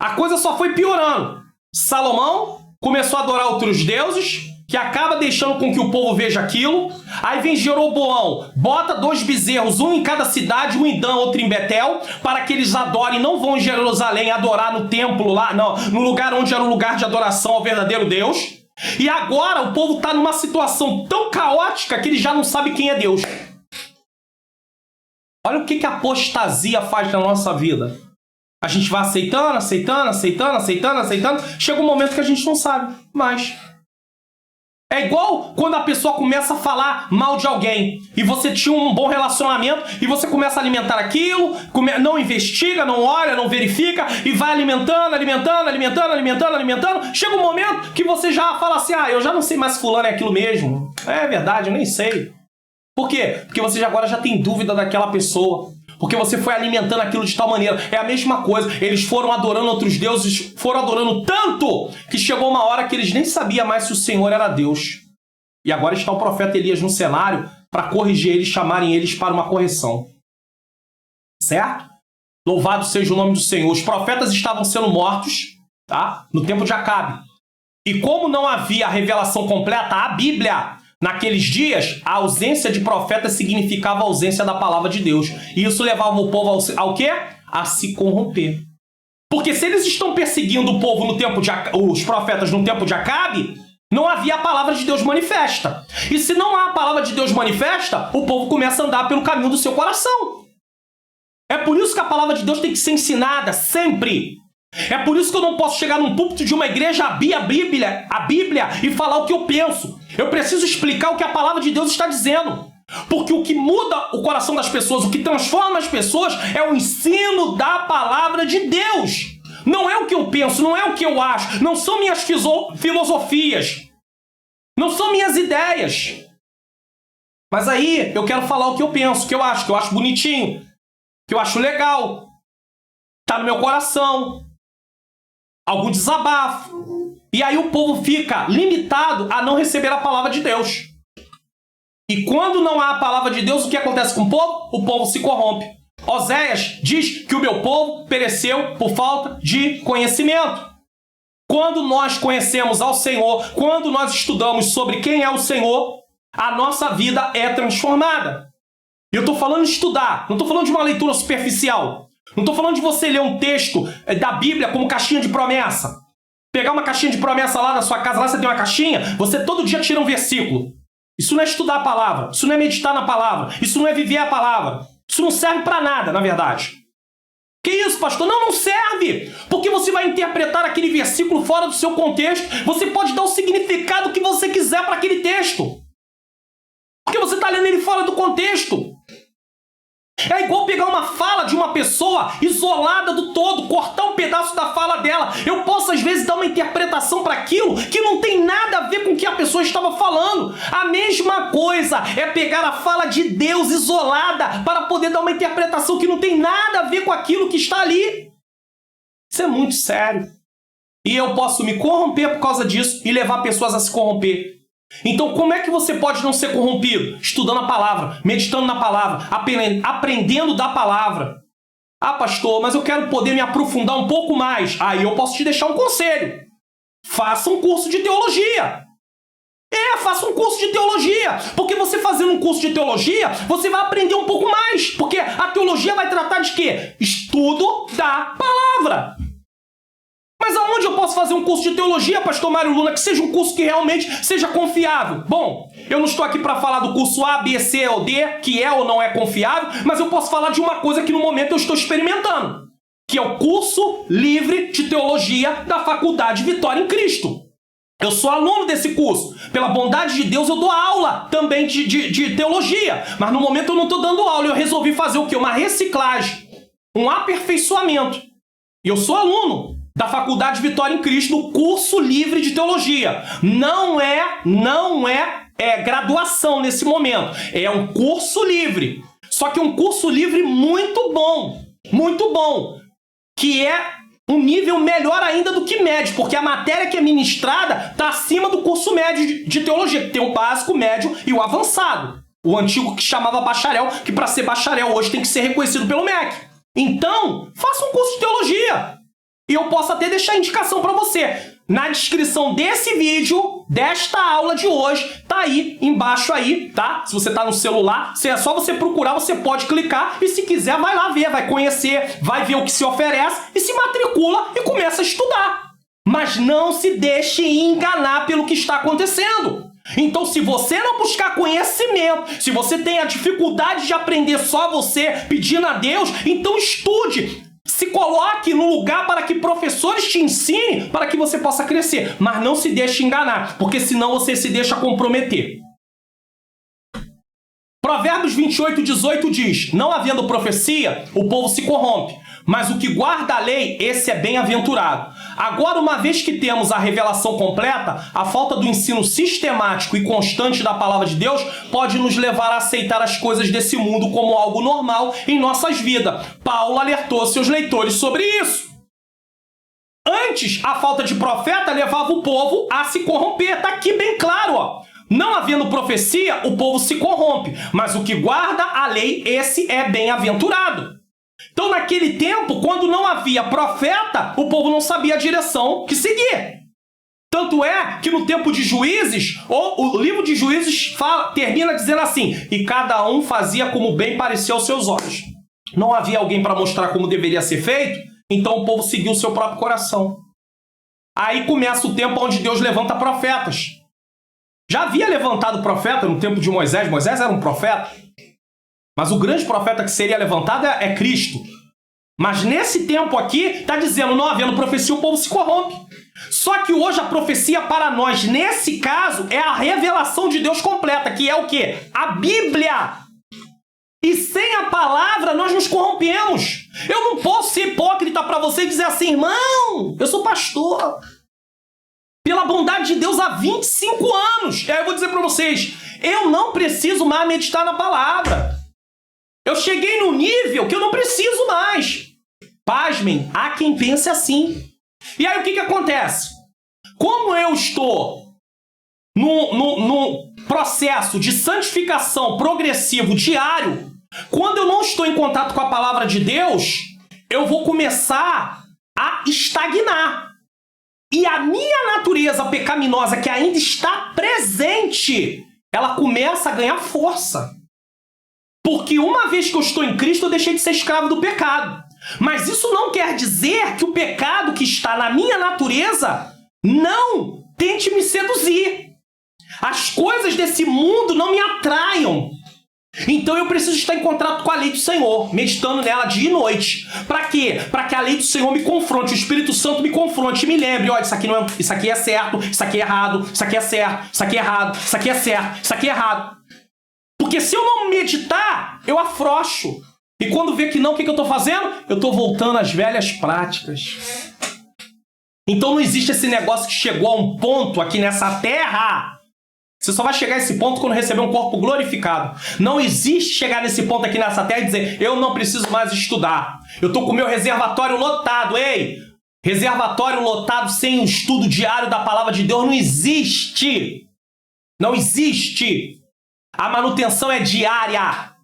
a coisa só foi piorando. Salomão começou a adorar outros deuses, que acaba deixando com que o povo veja aquilo. Aí vem Jeroboão, bota 2 bezerros, um em cada cidade, um em Dan, outro em Betel, para que eles adorem, não vão em Jerusalém adorar no templo lá, não, no lugar onde era o lugar de adoração ao verdadeiro Deus. E agora o povo está numa situação tão caótica que ele já não sabe quem é Deus. Olha o que a apostasia faz na nossa vida. A gente vai aceitando, chega um momento que a gente não sabe mais. É igual quando a pessoa começa a falar mal de alguém e você tinha um bom relacionamento e você começa a alimentar aquilo, não investiga, não olha, não verifica e vai alimentando. Chega um momento que você já fala assim, eu já não sei mais se fulano é aquilo mesmo. É verdade, eu nem sei. Por quê? Porque você agora já tem dúvida daquela pessoa. Porque você foi alimentando aquilo de tal maneira. É a mesma coisa. Eles foram adorando outros deuses, foram adorando tanto que chegou uma hora que eles nem sabiam mais se o Senhor era Deus. E agora está o profeta Elias no cenário para corrigir eles, chamarem eles para uma correção. Certo? Louvado seja o nome do Senhor. Os profetas estavam sendo mortos, tá? No tempo de Acabe. E como não havia a revelação completa, a Bíblia... Naqueles dias, a ausência de profetas significava a ausência da palavra de Deus. E isso levava o povo ao quê? A se corromper. Porque se eles estão perseguindo o povo no tempo de os profetas no tempo de Acabe, Não havia a palavra de Deus manifesta. E se não há a palavra de Deus manifesta, o povo começa a andar pelo caminho do seu coração. É por isso que a palavra de Deus tem que ser ensinada sempre. É por isso que eu não posso chegar num púlpito de uma igreja, abrir a Bíblia e falar o que eu penso. Eu preciso explicar o que a palavra de Deus está dizendo. Porque o que muda o coração das pessoas, o que transforma as pessoas, é o ensino da palavra de Deus. Não é o que eu penso, não é o que eu acho, não são minhas filosofias, não são minhas ideias. Mas aí eu quero falar o que eu penso, o que eu acho bonitinho, que eu acho legal, tá no meu coração, algum desabafo. E aí o povo fica limitado a não receber a palavra de Deus. E quando não há a palavra de Deus, o que acontece com o povo? O povo se corrompe. Oséias diz que o meu povo pereceu por falta de conhecimento. Quando nós conhecemos ao Senhor, quando nós estudamos sobre quem é o Senhor, a nossa vida é transformada. E eu estou falando de estudar, não estou falando de uma leitura superficial. Não estou falando de você ler um texto da Bíblia como caixinha de promessa. Pegar uma caixinha de promessa lá na sua casa, lá você tem uma caixinha, você todo dia tira um versículo. Isso não é estudar a palavra, isso não é meditar na palavra, isso não é viver a palavra. Isso não serve para nada, na verdade. Que isso, pastor? Não serve. Porque você vai interpretar aquele versículo fora do seu contexto. Você pode dar o significado que você quiser para aquele texto. Porque você está lendo ele fora do contexto. É igual pegar uma fala de uma pessoa isolada do todo, cortar um pedaço da fala dela. Eu posso, às vezes, dar uma interpretação para aquilo que não tem nada a ver com o que a pessoa estava falando. A mesma coisa é pegar a fala de Deus isolada para poder dar uma interpretação que não tem nada a ver com aquilo que está ali. Isso é muito sério. E eu posso me corromper por causa disso e levar pessoas a se corromper. Então, como é que você pode não ser corrompido? Estudando a palavra, meditando na palavra, aprendendo da palavra. Ah, pastor, mas eu quero poder me aprofundar um pouco mais. Aí eu posso te deixar um conselho. Faça um curso de teologia. Faça um curso de teologia. Porque você fazendo um curso de teologia, você vai aprender um pouco mais. Porque a teologia vai tratar de quê? Estudo da palavra. Mas aonde eu posso fazer um curso de teologia, pastor Mário Luna, que seja um curso que realmente seja confiável? Bom, eu não estou aqui para falar do curso A, B, C ou D, que é ou não é confiável, mas eu posso falar de uma coisa que no momento eu estou experimentando, que é o curso livre de teologia da Faculdade Vitória em Cristo. Eu sou aluno desse curso. Pela bondade de Deus, eu dou aula também de teologia. Mas no momento eu não estou dando aula, eu resolvi fazer o quê? Uma reciclagem, um aperfeiçoamento. E eu sou aluno da Faculdade Vitória em Cristo, no curso livre de teologia. Não é graduação nesse momento. É um curso livre. Só que um curso livre muito bom, que é um nível melhor ainda do que médio, porque a matéria que é ministrada está acima do curso médio de teologia, que tem o básico, o médio e o avançado. O antigo que chamava bacharel, que para ser bacharel hoje tem que ser reconhecido pelo MEC. Então, faça um curso de teologia. E eu posso até deixar a indicação para você. Na descrição desse vídeo, desta aula de hoje, tá aí, embaixo aí, tá? Se você tá no celular, se é só você procurar, você pode clicar e se quiser vai lá ver, vai conhecer, vai ver o que se oferece e se matricula e começa a estudar. Mas não se deixe enganar pelo que está acontecendo. Então, se você não buscar conhecimento, se você tem a dificuldade de aprender só você pedindo a Deus, então estude. Se coloque no lugar para que professores te ensinem para que você possa crescer. Mas não se deixe enganar, porque senão você se deixa comprometer. Provérbios 28:18 diz: não havendo profecia, o povo se corrompe, mas o que guarda a lei, esse é bem-aventurado. Agora, uma vez que temos a revelação completa, a falta do ensino sistemático e constante da palavra de Deus pode nos levar a aceitar as coisas desse mundo como algo normal em nossas vidas. Paulo alertou seus leitores sobre isso. Antes, a falta de profeta levava o povo a se corromper. Está aqui bem claro, ó. Não havendo profecia, o povo se corrompe, mas o que guarda a lei, esse é bem-aventurado. Então, naquele tempo, quando não havia profeta, o povo não sabia a direção que seguir. Tanto é que no tempo de Juízes, o livro de Juízes termina dizendo assim: e cada um fazia como bem parecia aos seus olhos. Não havia alguém para mostrar como deveria ser feito, então o povo seguiu o seu próprio coração. Aí começa o tempo onde Deus levanta profetas. Já havia levantado profeta no tempo de Moisés. Moisés era um profeta. Mas o grande profeta que seria levantado é Cristo. Mas nesse tempo aqui, está dizendo, não havendo profecia, o povo se corrompe. Só que hoje a profecia para nós, nesse caso, é a revelação de Deus completa, que é o quê? A Bíblia. E sem a palavra, nós nos corrompemos. Eu não posso ser hipócrita para você e dizer assim, irmão, eu sou pastor. Pela bondade de Deus há 25 anos. E aí eu vou dizer para vocês, eu não preciso mais meditar na palavra. Eu cheguei no nível que eu não preciso mais. Pasmem, há quem pense assim. E aí o que acontece? Como eu estou no processo de santificação progressivo diário, quando eu não estou em contato com a palavra de Deus, eu vou começar a estagnar. E a minha natureza pecaminosa, que ainda está presente, ela começa a ganhar força. Porque uma vez que eu estou em Cristo, eu deixei de ser escravo do pecado. Mas isso não quer dizer que o pecado que está na minha natureza não tente me seduzir. As coisas desse mundo não me atraiam. Então eu preciso estar em contato com a lei do Senhor, meditando nela dia e noite. Para quê? Para que a lei do Senhor me confronte, o Espírito Santo me confronte e me lembre, olha, isso aqui não é, isso aqui é certo, isso aqui é errado, isso aqui é certo, isso aqui é errado, isso aqui é certo, isso aqui é errado. Porque se eu não meditar, eu afrouxo. E quando vê que não, o que eu estou fazendo? Eu estou voltando às velhas práticas. Então não existe esse negócio que chegou a um ponto aqui nessa terra. Você só vai chegar a esse ponto quando receber um corpo glorificado. Não existe chegar nesse ponto aqui nessa terra e dizer, eu não preciso mais estudar. Eu estou com o meu reservatório lotado. Ei, reservatório lotado sem o estudo diário da palavra de Deus não existe. Não existe. A manutenção é diária.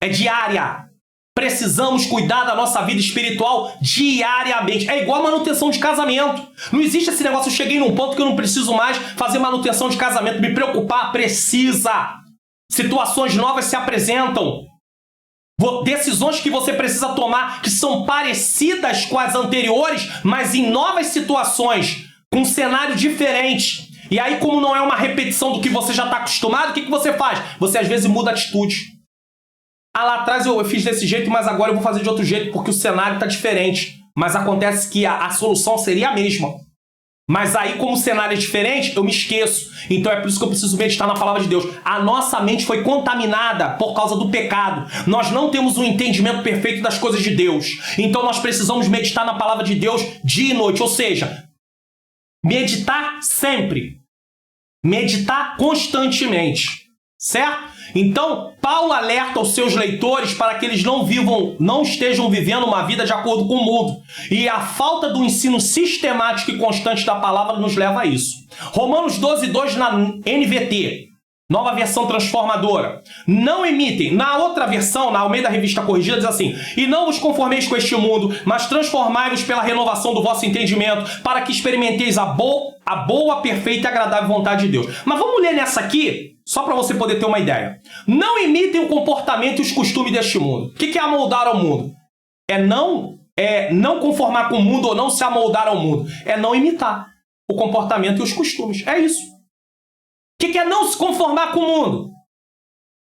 É diária. Precisamos cuidar da nossa vida espiritual diariamente. É igual a manutenção de casamento. Não existe esse negócio, eu cheguei num ponto que eu não preciso mais fazer manutenção de casamento. Me preocupar, precisa. Situações novas se apresentam. Decisões que você precisa tomar que são parecidas com as anteriores, mas em novas situações, com um cenário diferente. E aí, como não é uma repetição do que você já está acostumado, o que você faz? Você às vezes muda a atitude. Ah, lá atrás eu fiz desse jeito, mas agora eu vou fazer de outro jeito, porque o cenário está diferente. Mas acontece que a solução seria a mesma. Mas aí, como o cenário é diferente, eu me esqueço. Então é por isso que eu preciso meditar na palavra de Deus. A nossa mente foi contaminada por causa do pecado. Nós não temos um entendimento perfeito das coisas de Deus. Então nós precisamos meditar na palavra de Deus dia e noite. Ou seja, meditar sempre. Meditar constantemente. Certo? Então, Paulo alerta aos seus leitores para que eles não estejam vivendo uma vida de acordo com o mundo. E a falta do ensino sistemático e constante da palavra nos leva a isso. Romanos 12:2 na NVT, nova versão transformadora. Não imitem. Na outra versão, na Almeida Revista Corrigida, diz assim, e não vos conformeis com este mundo, mas transformai-vos pela renovação do vosso entendimento, para que experimenteis a boa, perfeita e agradável vontade de Deus. Mas vamos ler nessa aqui, só para você poder ter uma ideia. Não imitem o comportamento e os costumes deste mundo. O que é amoldar ao mundo? É não conformar com o mundo ou não se amoldar ao mundo. É não imitar o comportamento e os costumes. É isso. O que é não se conformar com o mundo?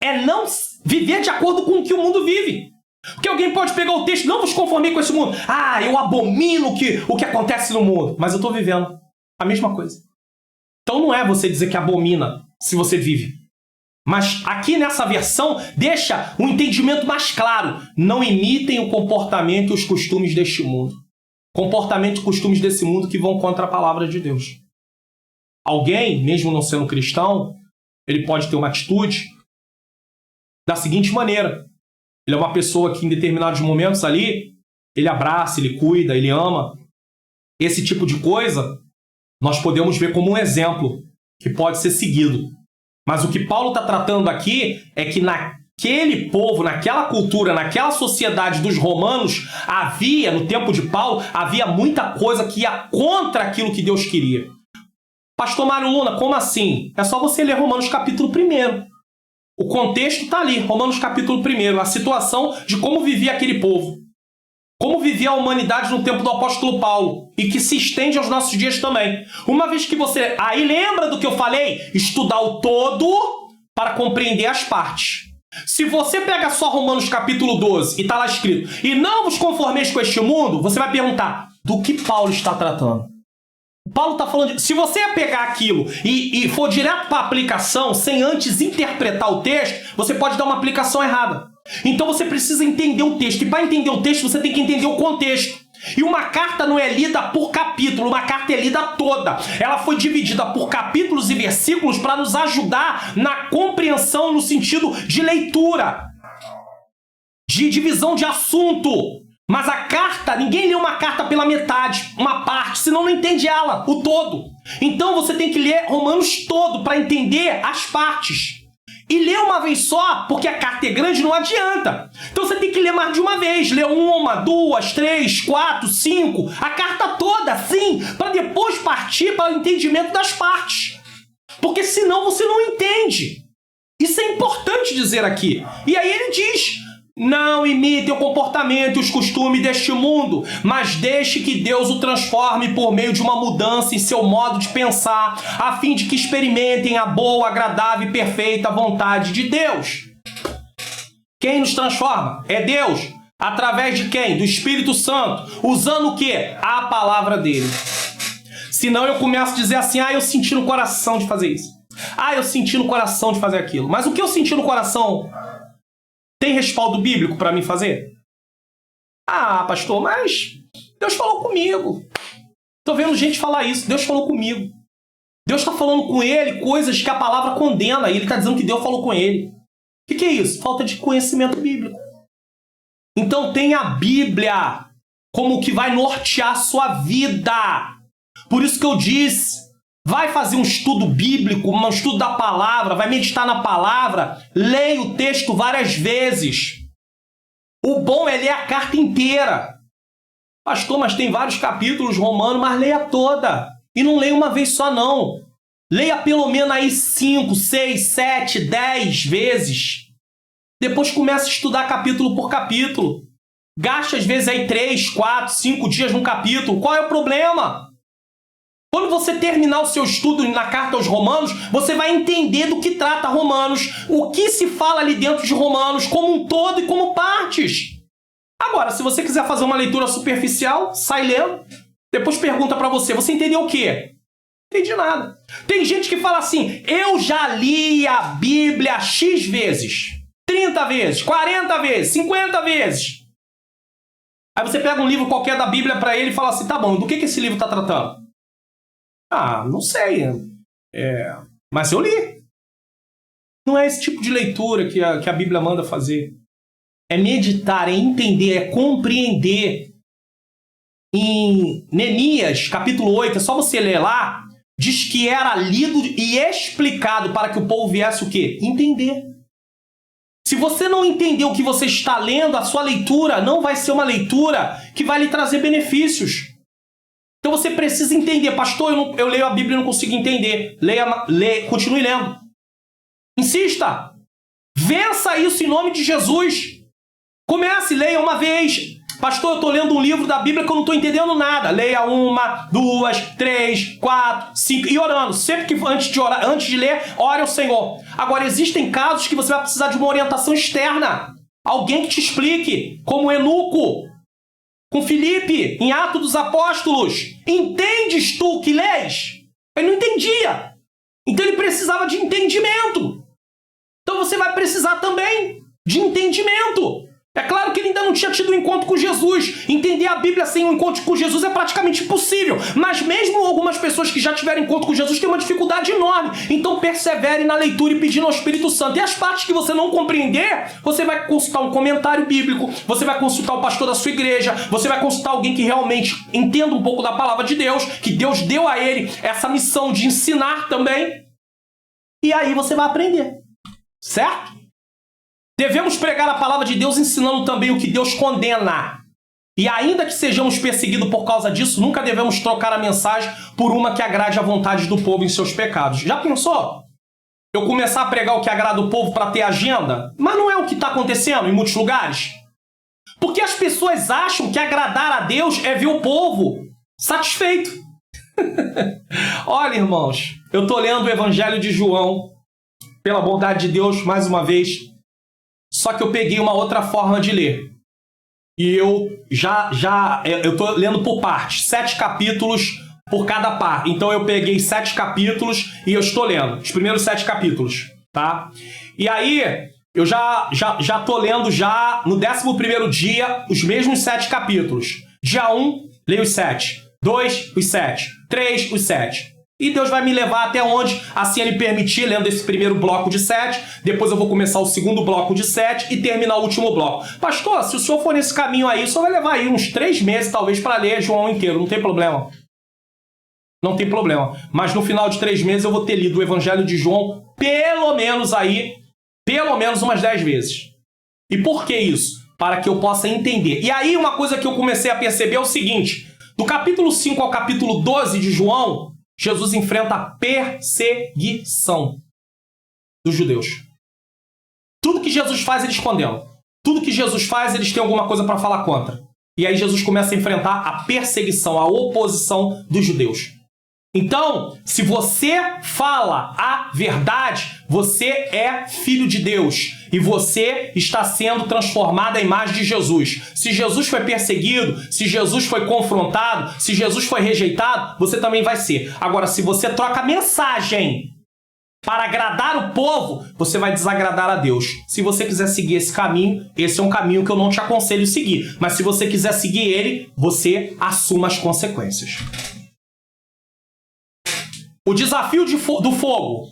É não viver de acordo com o que o mundo vive. Porque alguém pode pegar o texto, não vos conformei com esse mundo. Ah, eu abomino o que acontece no mundo. Mas eu estou vivendo a mesma coisa. Então não é você dizer que abomina se você vive. Mas aqui nessa versão deixa um entendimento mais claro. Não imitem o comportamento e os costumes deste mundo. Comportamento e costumes desse mundo que vão contra a palavra de Deus. Alguém, mesmo não sendo cristão, ele pode ter uma atitude da seguinte maneira. Ele é uma pessoa que em determinados momentos ali, ele abraça, ele cuida, ele ama. Esse tipo de coisa, nós podemos ver como um exemplo que pode ser seguido. Mas o que Paulo está tratando aqui é que naquele povo, naquela cultura, naquela sociedade dos romanos, havia, no tempo de Paulo, havia muita coisa que ia contra aquilo que Deus queria. Pastor Mário Luna, como assim? É só você ler Romanos capítulo 1. O contexto está ali, Romanos capítulo 1, a situação de como vivia aquele povo. como vivia a humanidade no tempo do apóstolo Paulo e que se estende aos nossos dias também. Uma vez que você... Aí lembra do que eu falei? Estudar o todo para compreender as partes. Se você pega só Romanos capítulo 12 e está lá escrito, e não vos conformeis com este mundo, você vai perguntar, do que Paulo está tratando? Paulo está falando de... Se você pegar aquilo e for direto para a aplicação, sem antes interpretar o texto, você pode dar uma aplicação errada. Então você precisa entender o texto. E para entender o texto, você tem que entender o contexto. E uma carta não é lida por capítulo, uma carta é lida toda. Ela foi dividida por capítulos e versículos para nos ajudar na compreensão no sentido de leitura, de divisão de assunto. Mas a carta, ninguém lê uma carta pela metade, uma parte, senão não entende ela, o todo. Então você tem que ler Romanos todo para entender as partes. E ler uma vez só, porque a carta é grande, não adianta. Então você tem que ler mais de uma vez. Ler 1, 2, 3, 4, 5, a carta toda, sim, para depois partir para o entendimento das partes. Porque senão você não entende. Isso é importante dizer aqui. E aí ele diz... Não imitem o comportamento e os costumes deste mundo, mas deixe que Deus o transforme por meio de uma mudança em seu modo de pensar, a fim de que experimentem a boa, agradável e perfeita vontade de Deus. Quem nos transforma? É Deus. Através de quem? Do Espírito Santo. Usando o quê? A palavra dele. Senão eu começo a dizer assim, eu senti no coração de fazer isso. Eu senti no coração de fazer aquilo. Mas o que eu senti no coração... Tem respaldo bíblico para mim fazer? Pastor, mas Deus falou comigo. Tô vendo gente falar isso. Deus falou comigo. Deus está falando com ele coisas que a palavra condena. E ele está dizendo que Deus falou com ele. O que é isso? Falta de conhecimento bíblico. Então tem a Bíblia como o que vai nortear a sua vida. Por isso que eu disse... Vai fazer um estudo bíblico, um estudo da palavra, vai meditar na palavra, leia o texto várias vezes. O bom é ler a carta inteira. Pastor, mas tem vários capítulos romanos, mas leia toda. E não leia uma vez só, não. Leia pelo menos aí 5, 6, 7, 10 vezes. Depois comece a estudar capítulo por capítulo. Gaste às vezes aí 3, 4, 5 dias num capítulo. Qual é o problema? Quando você terminar o seu estudo na carta aos Romanos, você vai entender do que trata Romanos, o que se fala ali dentro de Romanos, como um todo e como partes. Agora, se você quiser fazer uma leitura superficial, sai lendo, depois pergunta para você, você entendeu o quê? Não entendi nada. Tem gente que fala assim, eu já li a Bíblia X vezes, 30 vezes, 40 vezes, 50 vezes. Aí você pega um livro qualquer da Bíblia para ele e fala assim, tá bom, do que esse livro está tratando? Não sei. Mas eu li. Não é esse tipo de leitura que a Bíblia manda fazer. É meditar, é entender, é compreender. Em Neemias, capítulo 8, é só você ler lá, diz que era lido e explicado para que o povo viesse o quê? Entender. Se você não entender o que você está lendo, a sua leitura não vai ser uma leitura que vai lhe trazer benefícios. Então você precisa entender. Pastor, eu leio a Bíblia e não consigo entender. Continue lendo. Insista. Vença isso em nome de Jesus. Comece, leia uma vez. Pastor, eu estou lendo um livro da Bíblia que eu não estou entendendo nada. Leia 1, 2, 3, 4, 5 e orando. Sempre que antes de ler, ore ao Senhor. Agora, existem casos que você vai precisar de uma orientação externa. Alguém que te explique, como Eunuco. Com Filipe, em Atos dos Apóstolos. Entendes tu o que lês? Ele não entendia. Então ele precisava de entendimento. Então você vai precisar também de entendimento. É claro que ele ainda não tinha tido um encontro com Jesus. Entender a Bíblia sem um encontro com Jesus é praticamente impossível. Mas mesmo algumas pessoas que já tiveram encontro com Jesus têm uma dificuldade enorme. Então persevere na leitura e pedindo ao Espírito Santo. E as partes que você não compreender, você vai consultar um comentário bíblico, você vai consultar o pastor da sua igreja, você vai consultar alguém que realmente entenda um pouco da palavra de Deus, que Deus deu a ele essa missão de ensinar também. E aí você vai aprender. Certo? Devemos pregar a palavra de Deus ensinando também o que Deus condena. E ainda que sejamos perseguidos por causa disso, nunca devemos trocar a mensagem por uma que agrade a vontade do povo em seus pecados. Já pensou? Eu começar a pregar o que agrada o povo para ter agenda? Mas não é o que está acontecendo em muitos lugares? Porque as pessoas acham que agradar a Deus é ver o povo satisfeito. Olha, irmãos, eu estou lendo o Evangelho de João, pela bondade de Deus, mais uma vez, só que eu peguei uma outra forma de ler. E eu estou lendo por partes, 7 capítulos por cada parte. Então eu peguei 7 capítulos e eu estou lendo os primeiros 7 capítulos, tá? E aí eu já estou lendo já no 11º dia os mesmos 7 capítulos. Dia 1, leio os 7. 2, os 7. 3, os 7. E Deus vai me levar até onde assim Ele permitir, lendo esse primeiro bloco de 7. Depois eu vou começar o segundo bloco de 7 e terminar o último bloco. Pastor, se o senhor for nesse caminho aí, o senhor vai levar aí uns 3 meses, talvez, para ler João inteiro. Não tem problema. Não tem problema. Mas no final de 3 meses eu vou ter lido o Evangelho de João pelo menos umas 10 vezes. E por que isso? Para que eu possa entender. E aí uma coisa que eu comecei a perceber é o seguinte. Do capítulo 5 ao capítulo 12 de João, Jesus enfrenta a perseguição dos judeus. Tudo que Jesus faz, eles condenam. Tudo que Jesus faz, eles têm alguma coisa para falar contra. E aí Jesus começa a enfrentar a perseguição, a oposição dos judeus. Então, se você fala a verdade, você é filho de Deus. E você está sendo transformado à imagem de Jesus. Se Jesus foi perseguido, se Jesus foi confrontado, se Jesus foi rejeitado, você também vai ser. Agora, se você troca mensagem para agradar o povo, você vai desagradar a Deus. Se você quiser seguir esse caminho, esse é um caminho que eu não te aconselho seguir. Mas se você quiser seguir ele, você assuma as consequências. O desafio do fogo.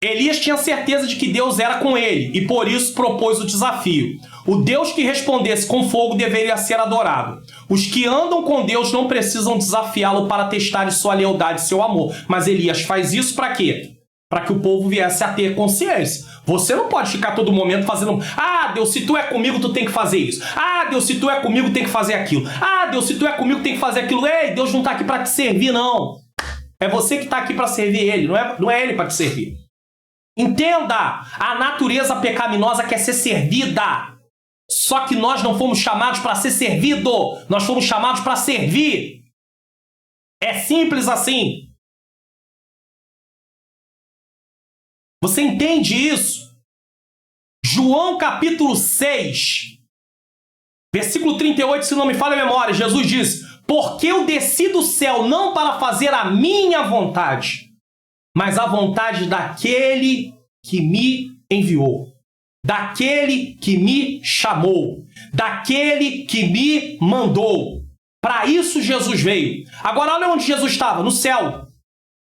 Elias tinha certeza de que Deus era com ele e por isso propôs o desafio. O Deus que respondesse com fogo deveria ser adorado. Os que andam com Deus não precisam desafiá-lo para testar sua lealdade e seu amor. Mas Elias faz isso para quê? Para que o povo viesse a ter consciência. Você não pode ficar todo momento fazendo... Ah, Deus, se tu é comigo, tu tem que fazer isso. Ah, Deus, se tu é comigo, tem que fazer aquilo. Ah, Deus, se tu é comigo, tem que fazer aquilo. Ei, Deus não está aqui para te servir, não. É você que está aqui para servir ele, não é ele para te servir. Entenda, a natureza pecaminosa quer ser servida. Só que nós não fomos chamados para ser servido, nós fomos chamados para servir. É simples assim. Você entende isso? João capítulo 6, versículo 38, se não me falha a memória, Jesus diz: porque eu desci do céu não para fazer a minha vontade, mas a vontade daquele que me enviou, daquele que me chamou, daquele que me mandou. Para isso Jesus veio. Agora olha onde Jesus estava, no céu.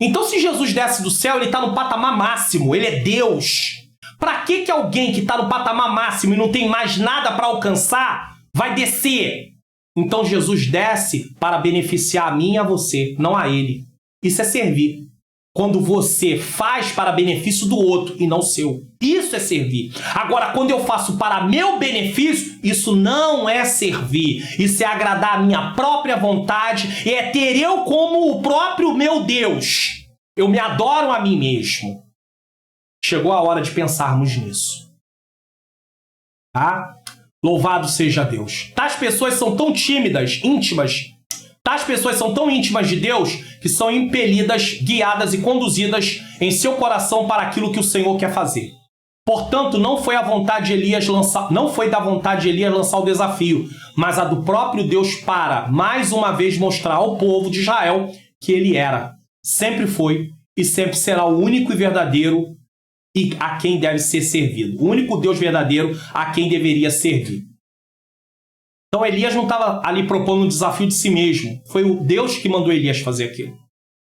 Então se Jesus desce do céu, ele está no patamar máximo, ele é Deus. Para que alguém que está no patamar máximo e não tem mais nada para alcançar, vai descer? Então Jesus desce para beneficiar a mim e a você, não a ele. Isso é servir. Quando você faz para benefício do outro e não seu. Isso é servir. Agora, quando eu faço para meu benefício, isso não é servir. Isso é agradar a minha própria vontade e é ter eu como o próprio meu Deus. Eu me adoro a mim mesmo. Chegou a hora de pensarmos nisso. Tá? Louvado seja Deus. Tais pessoas são tão tímidas, íntimas. Tais pessoas são tão íntimas de Deus que são impelidas, guiadas e conduzidas em seu coração para aquilo que o Senhor quer fazer. Portanto, não foi da vontade de Elias lançar o desafio, mas a do próprio Deus para, mais uma vez, mostrar ao povo de Israel que ele era, sempre foi e sempre será o único e verdadeiro e a quem deve ser servido. O único Deus verdadeiro a quem deveria servir. Então Elias não estava ali propondo um desafio de si mesmo. Foi o Deus que mandou Elias fazer aquilo.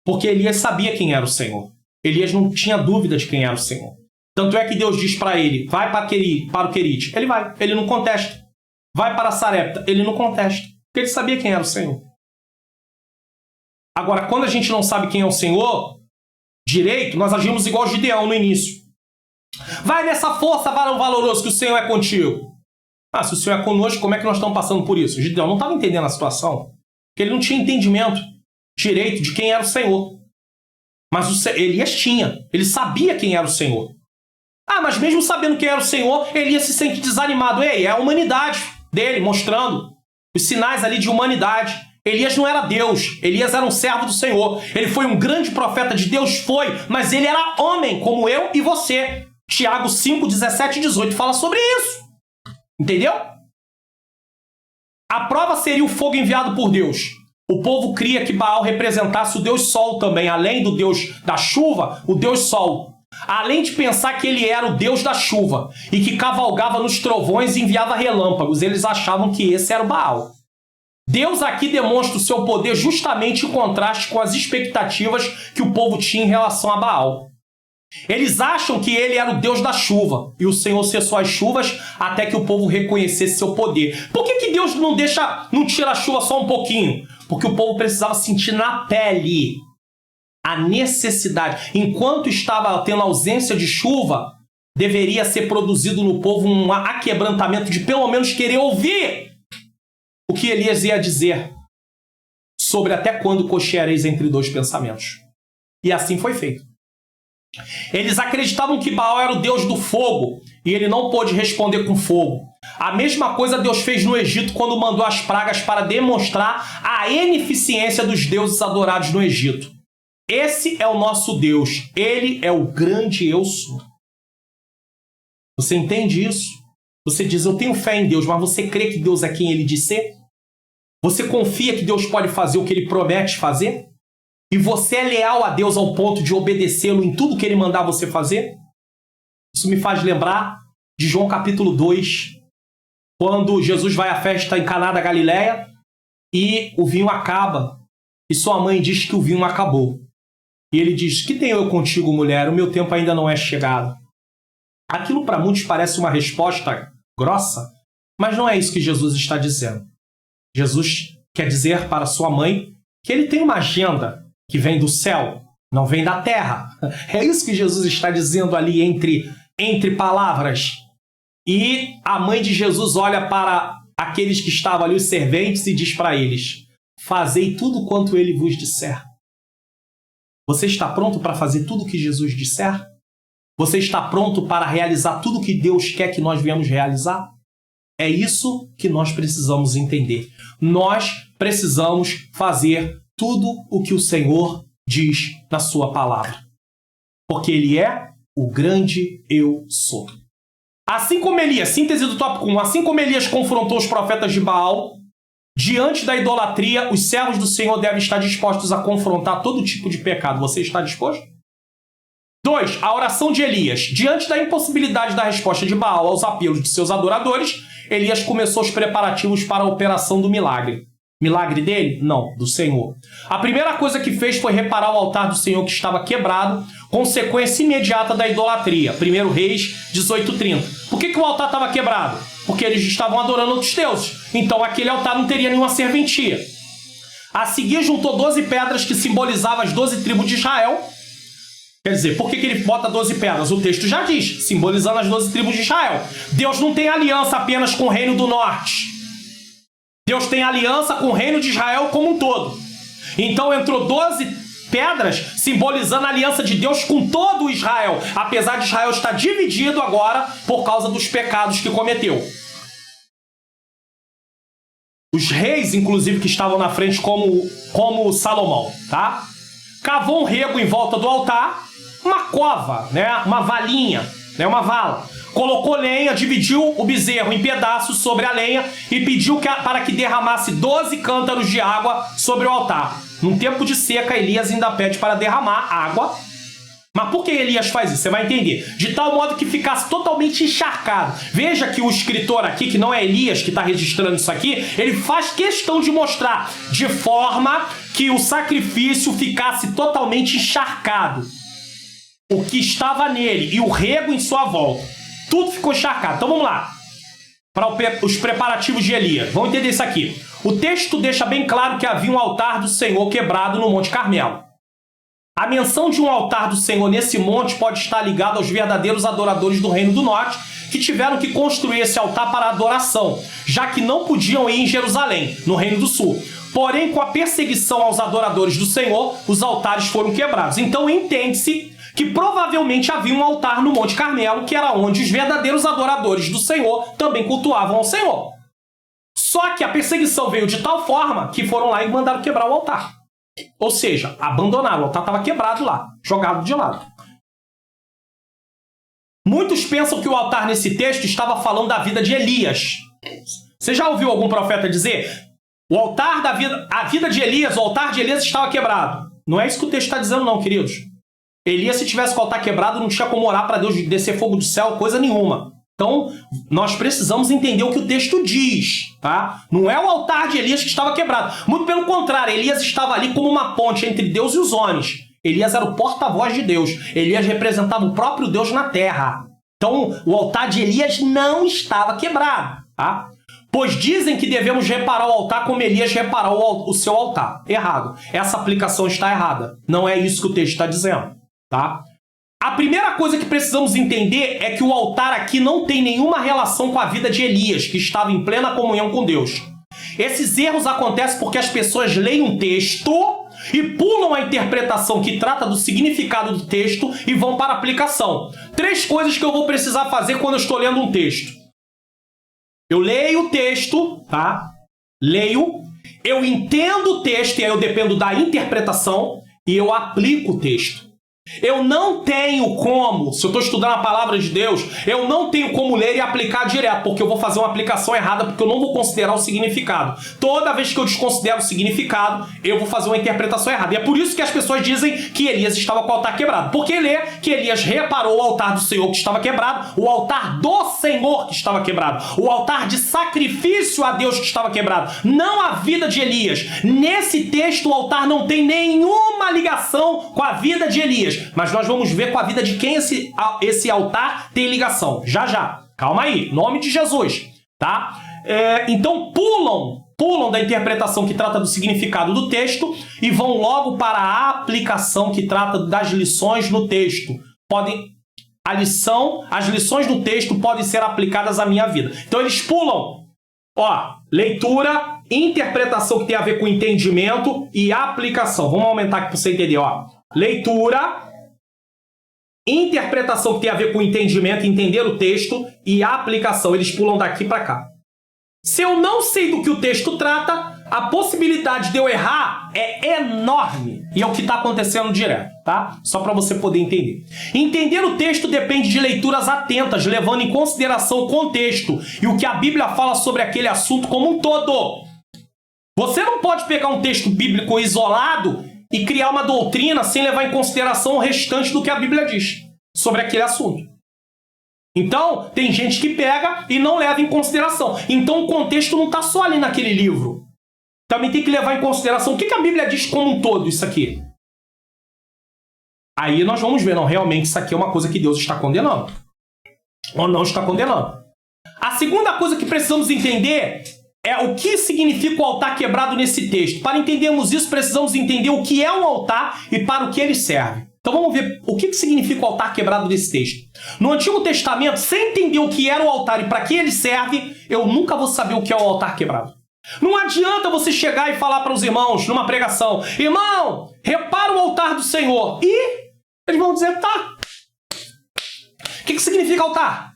Porque Elias sabia quem era o Senhor. Elias não tinha dúvida de quem era o Senhor. Tanto é que Deus diz para ele, vai para o Querite. Ele vai, ele não contesta. Vai para Sarepta, ele não contesta. Porque ele sabia quem era o Senhor. Agora, quando a gente não sabe quem é o Senhor direito, nós agimos igual Gideão no início. Vai nessa força, varão valoroso, que o Senhor é contigo. Ah, se o Senhor é conosco, como é que nós estamos passando por isso? Gideão não estava entendendo a situação. Porque ele não tinha entendimento direito de quem era o Senhor. Mas Elias tinha. Ele sabia quem era o Senhor. Ah, mas mesmo sabendo quem era o Senhor, Elias se sente desanimado. Ei, é a humanidade. dele, mostrando os sinais ali de humanidade. Elias não era Deus, Elias era um servo do Senhor. Ele foi um grande profeta de Deus, foi, mas ele era homem, como eu e você. Tiago 5, 17 e 18 fala sobre isso. Entendeu? A prova seria o fogo enviado por Deus. O povo cria que Baal representasse o Deus Sol também, além do Deus da chuva, o Deus Sol. Além de pensar que ele era o Deus da chuva e que cavalgava nos trovões e enviava relâmpagos, eles achavam que esse era o Baal. Deus aqui demonstra o seu poder justamente em contraste com as expectativas que o povo tinha em relação a Baal. Eles acham que ele era o Deus da chuva e o Senhor cessou as chuvas até que o povo reconhecesse seu poder. Por que Deus não tira a chuva só um pouquinho? Porque o povo precisava sentir na pele a necessidade. Enquanto estava tendo ausência de chuva, deveria ser produzido no povo um aquebrantamento de pelo menos querer ouvir o que Elias ia dizer sobre até quando cocheareis entre dois pensamentos. E assim foi feito. Eles acreditavam que Baal era o deus do fogo e ele não pôde responder com fogo. A mesma coisa Deus fez no Egito quando mandou as pragas para demonstrar a ineficiência dos deuses adorados no Egito. Esse é o nosso Deus. Ele é o grande eu sou. Você entende isso? Você diz, eu tenho fé em Deus, mas você crê que Deus é quem ele diz ser? Você confia que Deus pode fazer o que ele promete fazer? E você é leal a Deus ao ponto de obedecê-lo em tudo que ele mandar você fazer? Isso me faz lembrar de João capítulo 2, quando Jesus vai à festa em Caná da Galileia e o vinho acaba. E sua mãe diz que o vinho acabou. E ele diz, que tenho eu contigo, mulher? O meu tempo ainda não é chegado. Aquilo para muitos parece uma resposta grossa, mas não é isso que Jesus está dizendo. Jesus quer dizer para sua mãe que ele tem uma agenda que vem do céu, não vem da terra. É isso que Jesus está dizendo ali entre palavras. E a mãe de Jesus olha para aqueles que estavam ali, os serventes, e diz para eles, fazei tudo quanto ele vos disser. Você está pronto para fazer tudo o que Jesus disser? Você está pronto para realizar tudo o que Deus quer que nós venhamos realizar? É isso que nós precisamos entender. Nós precisamos fazer tudo o que o Senhor diz na sua palavra. Porque ele é o grande eu sou. Assim como Elias, síntese do tópico 1, assim como Elias confrontou os profetas de Baal, diante da idolatria, os servos do Senhor devem estar dispostos a confrontar todo tipo de pecado. Você está disposto? 2. A oração de Elias. Diante da impossibilidade da resposta de Baal aos apelos de seus adoradores, Elias começou os preparativos para a operação do milagre. Milagre dele? Não, do Senhor. A primeira coisa que fez foi reparar o altar do Senhor que estava quebrado, consequência imediata da idolatria. 1 Reis 18:30. Por que o altar estava quebrado? Porque eles estavam adorando outros deuses. Então aquele altar não teria nenhuma serventia. A seguir juntou 12 pedras que simbolizavam as 12 tribos de Israel. Quer dizer, por que ele bota 12 pedras? O texto já diz, simbolizando as 12 tribos de Israel. Deus não tem aliança apenas com o reino do norte. Deus tem aliança com o reino de Israel como um todo. Então entrou 12 pedras simbolizando a aliança de Deus com todo Israel, apesar de Israel estar dividido agora por causa dos pecados que cometeu. Os reis, inclusive, que estavam na frente, como Salomão, tá? Cavou um rego em volta do altar, uma cova, né? Uma valinha, né? Uma vala. Colocou lenha, dividiu o bezerro em pedaços sobre a lenha e pediu para que derramasse 12 cântaros de água sobre o altar. Num tempo de seca, Elias ainda pede para derramar água. Mas por que Elias faz isso? Você vai entender. De tal modo que ficasse totalmente encharcado. Veja que o escritor aqui, que não é Elias que está registrando isso aqui, ele faz questão de mostrar de forma que o sacrifício ficasse totalmente encharcado. O que estava nele e o rego em sua volta. Tudo ficou encharcado. Então vamos lá. Para os preparativos de Elias. Vamos entender isso aqui. O texto deixa bem claro que havia um altar do Senhor quebrado no Monte Carmelo. A menção de um altar do Senhor nesse monte pode estar ligada aos verdadeiros adoradores do Reino do Norte, que tiveram que construir esse altar para adoração, já que não podiam ir em Jerusalém, no Reino do Sul. Porém, com a perseguição aos adoradores do Senhor, os altares foram quebrados. Então entende-se que provavelmente havia um altar no Monte Carmelo, que era onde os verdadeiros adoradores do Senhor também cultuavam ao Senhor. Só que a perseguição veio de tal forma que foram lá e mandaram quebrar o altar. Ou seja, abandonaram. O altar estava quebrado lá, jogado de lado. Muitos pensam que o altar nesse texto estava falando da vida de Elias. Você já ouviu algum profeta dizer? O altar da vida, a vida de Elias, o altar de Elias estava quebrado. Não é isso que o texto está dizendo não, queridos. Elias, se tivesse com o altar quebrado, não tinha como orar para Deus descer fogo do céu, coisa nenhuma. Então, nós precisamos entender o que o texto diz, tá? Não é o altar de Elias que estava quebrado. Muito pelo contrário, Elias estava ali como uma ponte entre Deus e os homens. Elias era o porta-voz de Deus. Elias representava o próprio Deus na terra. Então, o altar de Elias não estava quebrado, tá? Pois dizem que devemos reparar o altar como Elias reparou o seu altar. Errado. Essa aplicação está errada. Não é isso que o texto está dizendo, tá? A primeira coisa que precisamos entender é que o altar aqui não tem nenhuma relação com a vida de Elias, que estava em plena comunhão com Deus. Esses erros acontecem porque as pessoas leem um texto e pulam a interpretação que trata do significado do texto e vão para a aplicação. 3 coisas que eu vou precisar fazer quando eu estou lendo um texto. Eu leio o texto, tá? Leio, eu entendo o texto e aí eu dependo da interpretação e eu aplico o texto. Eu não tenho como, se eu estou estudando a palavra de Deus, eu não tenho como ler e aplicar direto, porque eu vou fazer uma aplicação errada, porque eu não vou considerar o significado. Toda vez que eu desconsidero o significado, eu vou fazer uma interpretação errada. E é por isso que as pessoas dizem que Elias estava com o altar quebrado. Porque lê que Elias reparou o altar do Senhor que estava quebrado, o altar do Senhor que estava quebrado, o altar de sacrifício a Deus que estava quebrado, não a vida de Elias. Nesse texto, o altar não tem nenhuma ligação com a vida de Elias. Mas nós vamos ver com a vida de quem esse altar tem ligação. Já, já. Calma aí. Nome de Jesus. Tá? Então pulam da interpretação que trata do significado do texto e vão logo para a aplicação que trata das lições no texto. As lições do texto podem ser aplicadas à minha vida. Então eles pulam. Leitura, interpretação que tem a ver com entendimento e aplicação. Vamos aumentar aqui para você entender. Leitura, interpretação que tem a ver com entendimento, entender o texto e aplicação. Eles pulam daqui para cá. Se eu não sei do que o texto trata, a possibilidade de eu errar é enorme. E é o que está acontecendo direto, tá? Só para você poder entender. Entender o texto depende de leituras atentas, levando em consideração o contexto e o que a Bíblia fala sobre aquele assunto como um todo. Você não pode pegar um texto bíblico isolado e criar uma doutrina sem levar em consideração o restante do que a Bíblia diz sobre aquele assunto. Então, tem gente que pega e não leva em consideração. Então, o contexto não está só ali naquele livro. Também tem que levar em consideração o que a Bíblia diz como um todo, isso aqui. Aí nós vamos ver, não, realmente isso aqui é uma coisa que Deus está condenando. Ou não está condenando. A segunda coisa que precisamos entender é o que significa o altar quebrado nesse texto. Para entendermos isso, precisamos entender o que é um altar e para o que ele serve. Então vamos ver o que significa o altar quebrado nesse texto. No Antigo Testamento, sem entender o que era o altar e para que ele serve, eu nunca vou saber o que é o altar quebrado. Não adianta você chegar e falar para os irmãos numa pregação: irmão, repara o altar do Senhor. E eles vão dizer: tá. O que significa altar?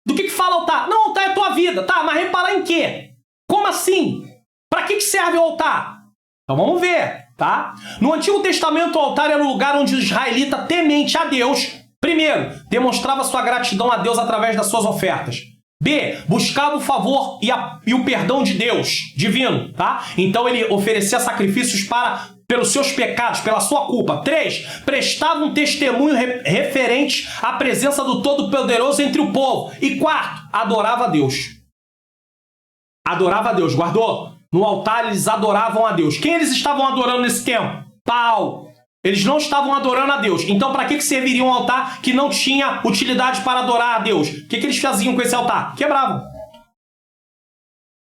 Do que fala altar? Não, altar é tua vida. Tá, mas reparar em quê? Como assim? Para que serve o altar? Então vamos ver, tá? No Antigo Testamento, o altar era o lugar onde o israelita, temente a Deus, primeiro, demonstrava sua gratidão a Deus através das suas ofertas. B, buscava o favor e o perdão de Deus, divino, tá? Então ele oferecia sacrifícios pelos seus pecados, pela sua culpa. 3, prestava um testemunho referente à presença do Todo-Poderoso entre o povo. E 4, adorava a Deus. Adorava a Deus, guardou? No altar eles adoravam a Deus. Quem eles estavam adorando nesse tempo? Baal. Eles não estavam adorando a Deus. Então, para que serviria um altar que não tinha utilidade para adorar a Deus? O que eles faziam com esse altar? Quebravam.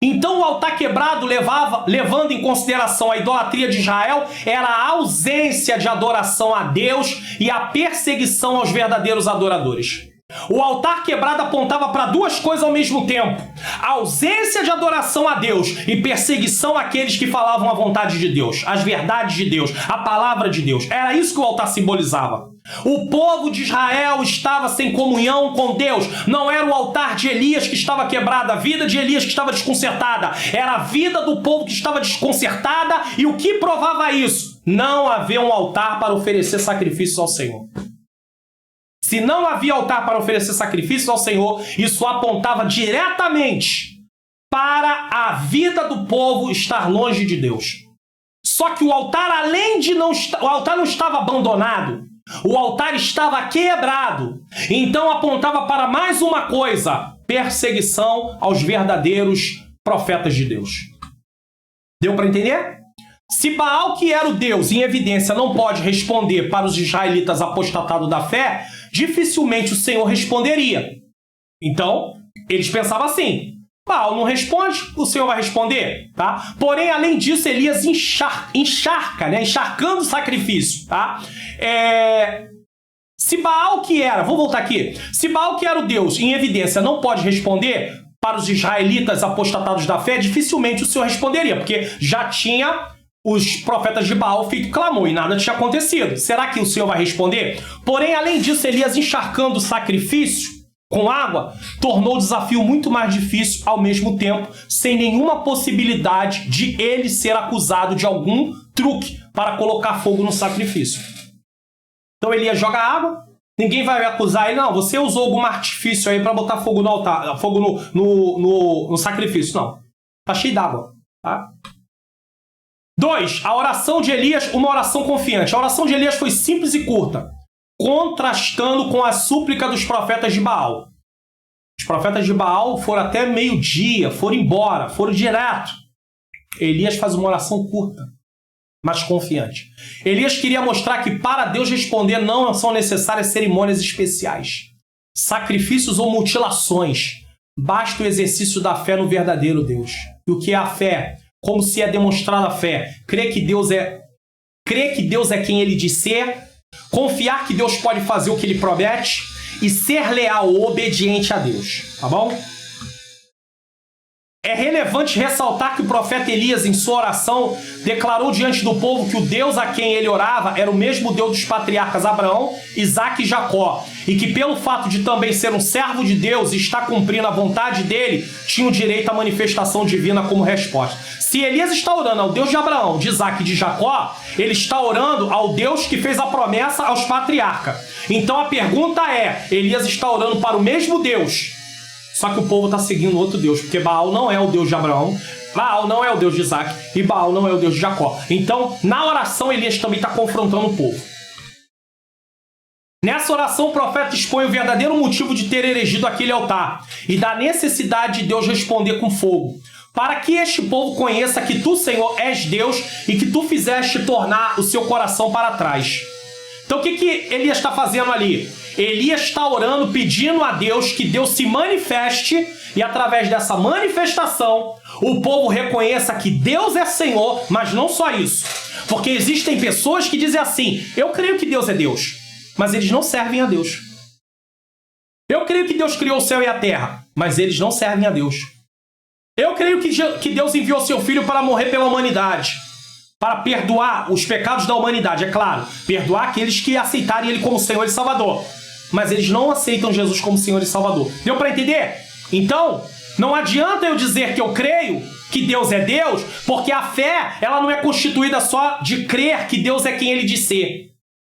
Então, o altar quebrado, levando em consideração a idolatria de Israel, era a ausência de adoração a Deus e a perseguição aos verdadeiros adoradores. O altar quebrado apontava para duas coisas ao mesmo tempo: a ausência de adoração a Deus e perseguição àqueles que falavam a vontade de Deus, as verdades de Deus, a palavra de Deus. Era isso que o altar simbolizava. O povo de Israel estava sem comunhão com Deus. Não era o altar de Elias que estava quebrado, a vida de Elias que estava desconcertada. Era a vida do povo que estava desconcertada. E o que provava isso? Não havia um altar para oferecer sacrifícios ao Senhor. Se não havia altar para oferecer sacrifícios ao Senhor, isso apontava diretamente para a vida do povo estar longe de Deus. Só que o altar, além de o altar não estava abandonado, o altar estava quebrado. Então apontava para mais uma coisa: perseguição aos verdadeiros profetas de Deus. Deu para entender? Se Baal, que era o Deus em evidência, não pode responder para os israelitas apostatados da fé, dificilmente o Senhor responderia. Então, eles pensavam assim: Baal não responde, o Senhor vai responder, tá? Porém, além disso, Elias encharcando o sacrifício, tá? Se Baal que era, vou voltar aqui, se Baal que era o Deus em evidência não pode responder para os israelitas apostatados da fé, dificilmente o Senhor responderia, porque já tinha os profetas de Baal feito clamor e nada tinha acontecido. Será que o Senhor vai responder? Porém, além disso, Elias encharcando o sacrifício com água tornou o desafio muito mais difícil, ao mesmo tempo, sem nenhuma possibilidade de ele ser acusado de algum truque para colocar fogo no sacrifício. Então Elias joga água, ninguém vai acusar ele: não, você usou algum artifício aí para botar fogo no altar, fogo no sacrifício. Não, tá cheio d'água, tá? 2. A oração de Elias, uma oração confiante. A oração de Elias foi simples e curta, contrastando com a súplica dos profetas de Baal. Os profetas de Baal foram até meio-dia, foram embora, foram direto. Elias faz uma oração curta, mas confiante. Elias queria mostrar que para Deus responder não são necessárias cerimônias especiais, sacrifícios ou mutilações. Basta o exercício da fé no verdadeiro Deus. E o que é a fé? Como se é demonstrada a fé? Crer que Deus é quem Ele diz ser, confiar que Deus pode fazer o que Ele promete e ser leal ou obediente a Deus. Tá bom? É relevante ressaltar que o profeta Elias, em sua oração, declarou diante do povo que o Deus a quem ele orava era o mesmo Deus dos patriarcas Abraão, Isaque e Jacó, e que pelo fato de também ser um servo de Deus e estar cumprindo a vontade dele, tinha o direito à manifestação divina como resposta. Se Elias está orando ao Deus de Abraão, de Isaque e de Jacó, ele está orando ao Deus que fez a promessa aos patriarcas. Então a pergunta é: Elias está orando para o mesmo Deus, só que o povo está seguindo outro Deus, porque Baal não é o Deus de Abraão, Baal não é o Deus de Isaque e Baal não é o Deus de Jacó. Então, na oração, Elias também está confrontando o povo. Nessa oração, o profeta expõe o verdadeiro motivo de ter erigido aquele altar e da necessidade de Deus responder com fogo, para que este povo conheça que tu, Senhor, és Deus e que tu fizeste tornar o seu coração para trás. Então, o que Elias está fazendo ali? Elias está orando, pedindo a Deus que Deus se manifeste e através dessa manifestação o povo reconheça que Deus é Senhor, mas não só isso. Porque existem pessoas que dizem assim: eu creio que Deus é Deus, mas eles não servem a Deus. Eu creio que Deus criou o céu e a terra, mas eles não servem a Deus. Eu creio que Deus enviou seu Filho para morrer pela humanidade, para perdoar os pecados da humanidade, é claro, perdoar aqueles que aceitarem Ele como Senhor e Salvador. Mas eles não aceitam Jesus como Senhor e Salvador. Deu para entender? Então, não adianta eu dizer que eu creio que Deus é Deus, porque a fé, ela não é constituída só de crer que Deus é quem Ele diz ser.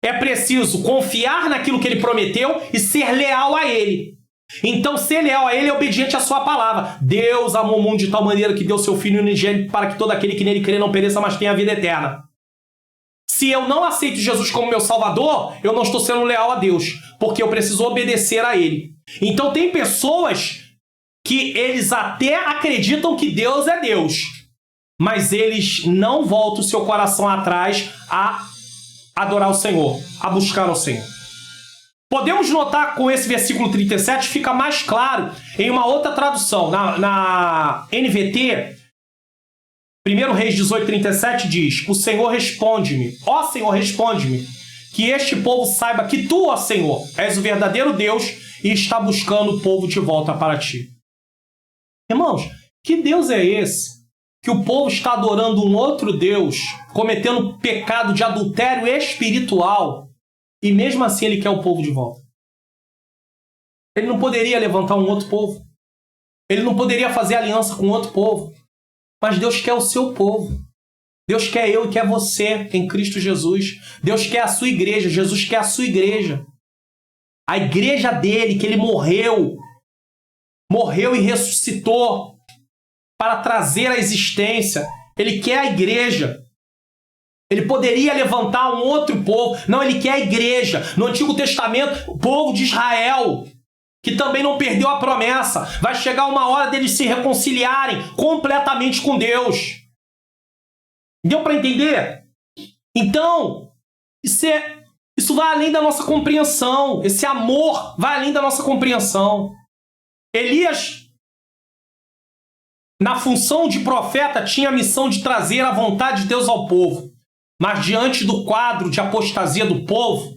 É preciso confiar naquilo que Ele prometeu e ser leal a Ele. Então, ser leal a Ele é obediente à sua palavra. Deus amou o mundo de tal maneira que deu seu Filho unigênito para que todo aquele que nele crê não pereça, mas tenha a vida eterna. Se eu não aceito Jesus como meu Salvador, eu não estou sendo leal a Deus, porque eu preciso obedecer a Ele. Então tem pessoas que eles até acreditam que Deus é Deus, mas eles não voltam o seu coração atrás a adorar o Senhor, a buscar o Senhor. Podemos notar com esse versículo 37, fica mais claro em uma outra tradução. Na NVT, 1 Reis 18:37 diz: o Senhor responde-me, Senhor, responde-me, que este povo saiba que tu, ó Senhor, és o verdadeiro Deus e está buscando o povo de volta para ti. Irmãos, que Deus é esse? Que o povo está adorando um outro Deus, cometendo pecado de adultério espiritual, e mesmo assim ele quer o povo de volta. Ele não poderia levantar um outro povo. Ele não poderia fazer aliança com outro povo. Mas Deus quer o seu povo. Deus quer eu e quer você em Cristo Jesus. Deus quer a sua igreja. Jesus quer a sua igreja. A igreja dele, que ele morreu e ressuscitou para trazer à existência. Ele quer a igreja. Ele poderia levantar um outro povo. Não, ele quer a igreja. No Antigo Testamento, o povo de Israel, que também não perdeu a promessa. Vai chegar uma hora deles se reconciliarem completamente com Deus. Deu para entender? Então, isso vai além da nossa compreensão. Esse amor vai além da nossa compreensão. Elias, na função de profeta, tinha a missão de trazer a vontade de Deus ao povo. Mas diante do quadro de apostasia do povo,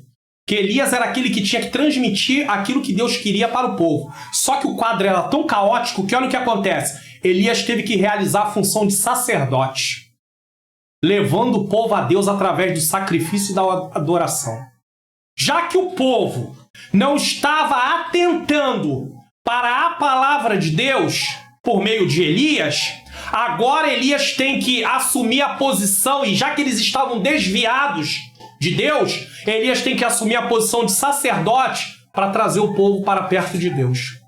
que Elias era aquele que tinha que transmitir aquilo que Deus queria para o povo. Só que o quadro era tão caótico que olha o que acontece. Elias teve que realizar a função de sacerdote, levando o povo a Deus através do sacrifício e da adoração. Já que o povo não estava atentando para a palavra de Deus por meio de Elias, agora Elias tem que assumir a posição, e já que eles estavam desviados de Deus, Elias tem que assumir a posição de sacerdote para trazer o povo para perto de Deus.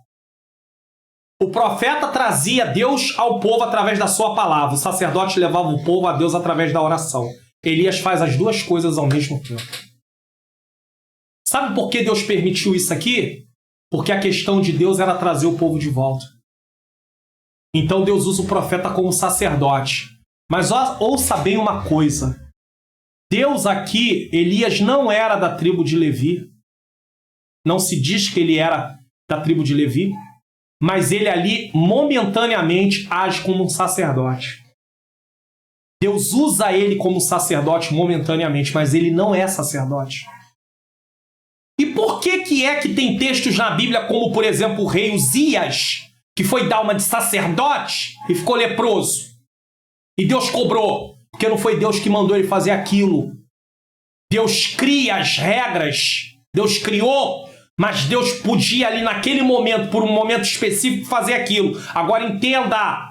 O profeta trazia Deus ao povo através da sua palavra. O sacerdote levava o povo a Deus através da oração. Elias faz as duas coisas ao mesmo tempo. Sabe por que Deus permitiu isso aqui? Porque a questão de Deus era trazer o povo de volta. Então Deus usa o profeta como sacerdote. Mas ouça bem uma coisa. Deus aqui, Elias não era da tribo de Levi. Não se diz que ele era da tribo de Levi. Mas ele ali, momentaneamente, age como um sacerdote. Deus usa ele como sacerdote momentaneamente, mas ele não é sacerdote. E por que é que tem textos na Bíblia, como, por exemplo, o rei Uzias, que foi dar uma de sacerdote e ficou leproso? E Deus cobrou, porque não foi Deus que mandou ele fazer aquilo. Deus cria as regras, Deus criou, mas Deus podia ali naquele momento, por um momento específico, fazer aquilo. Agora entenda,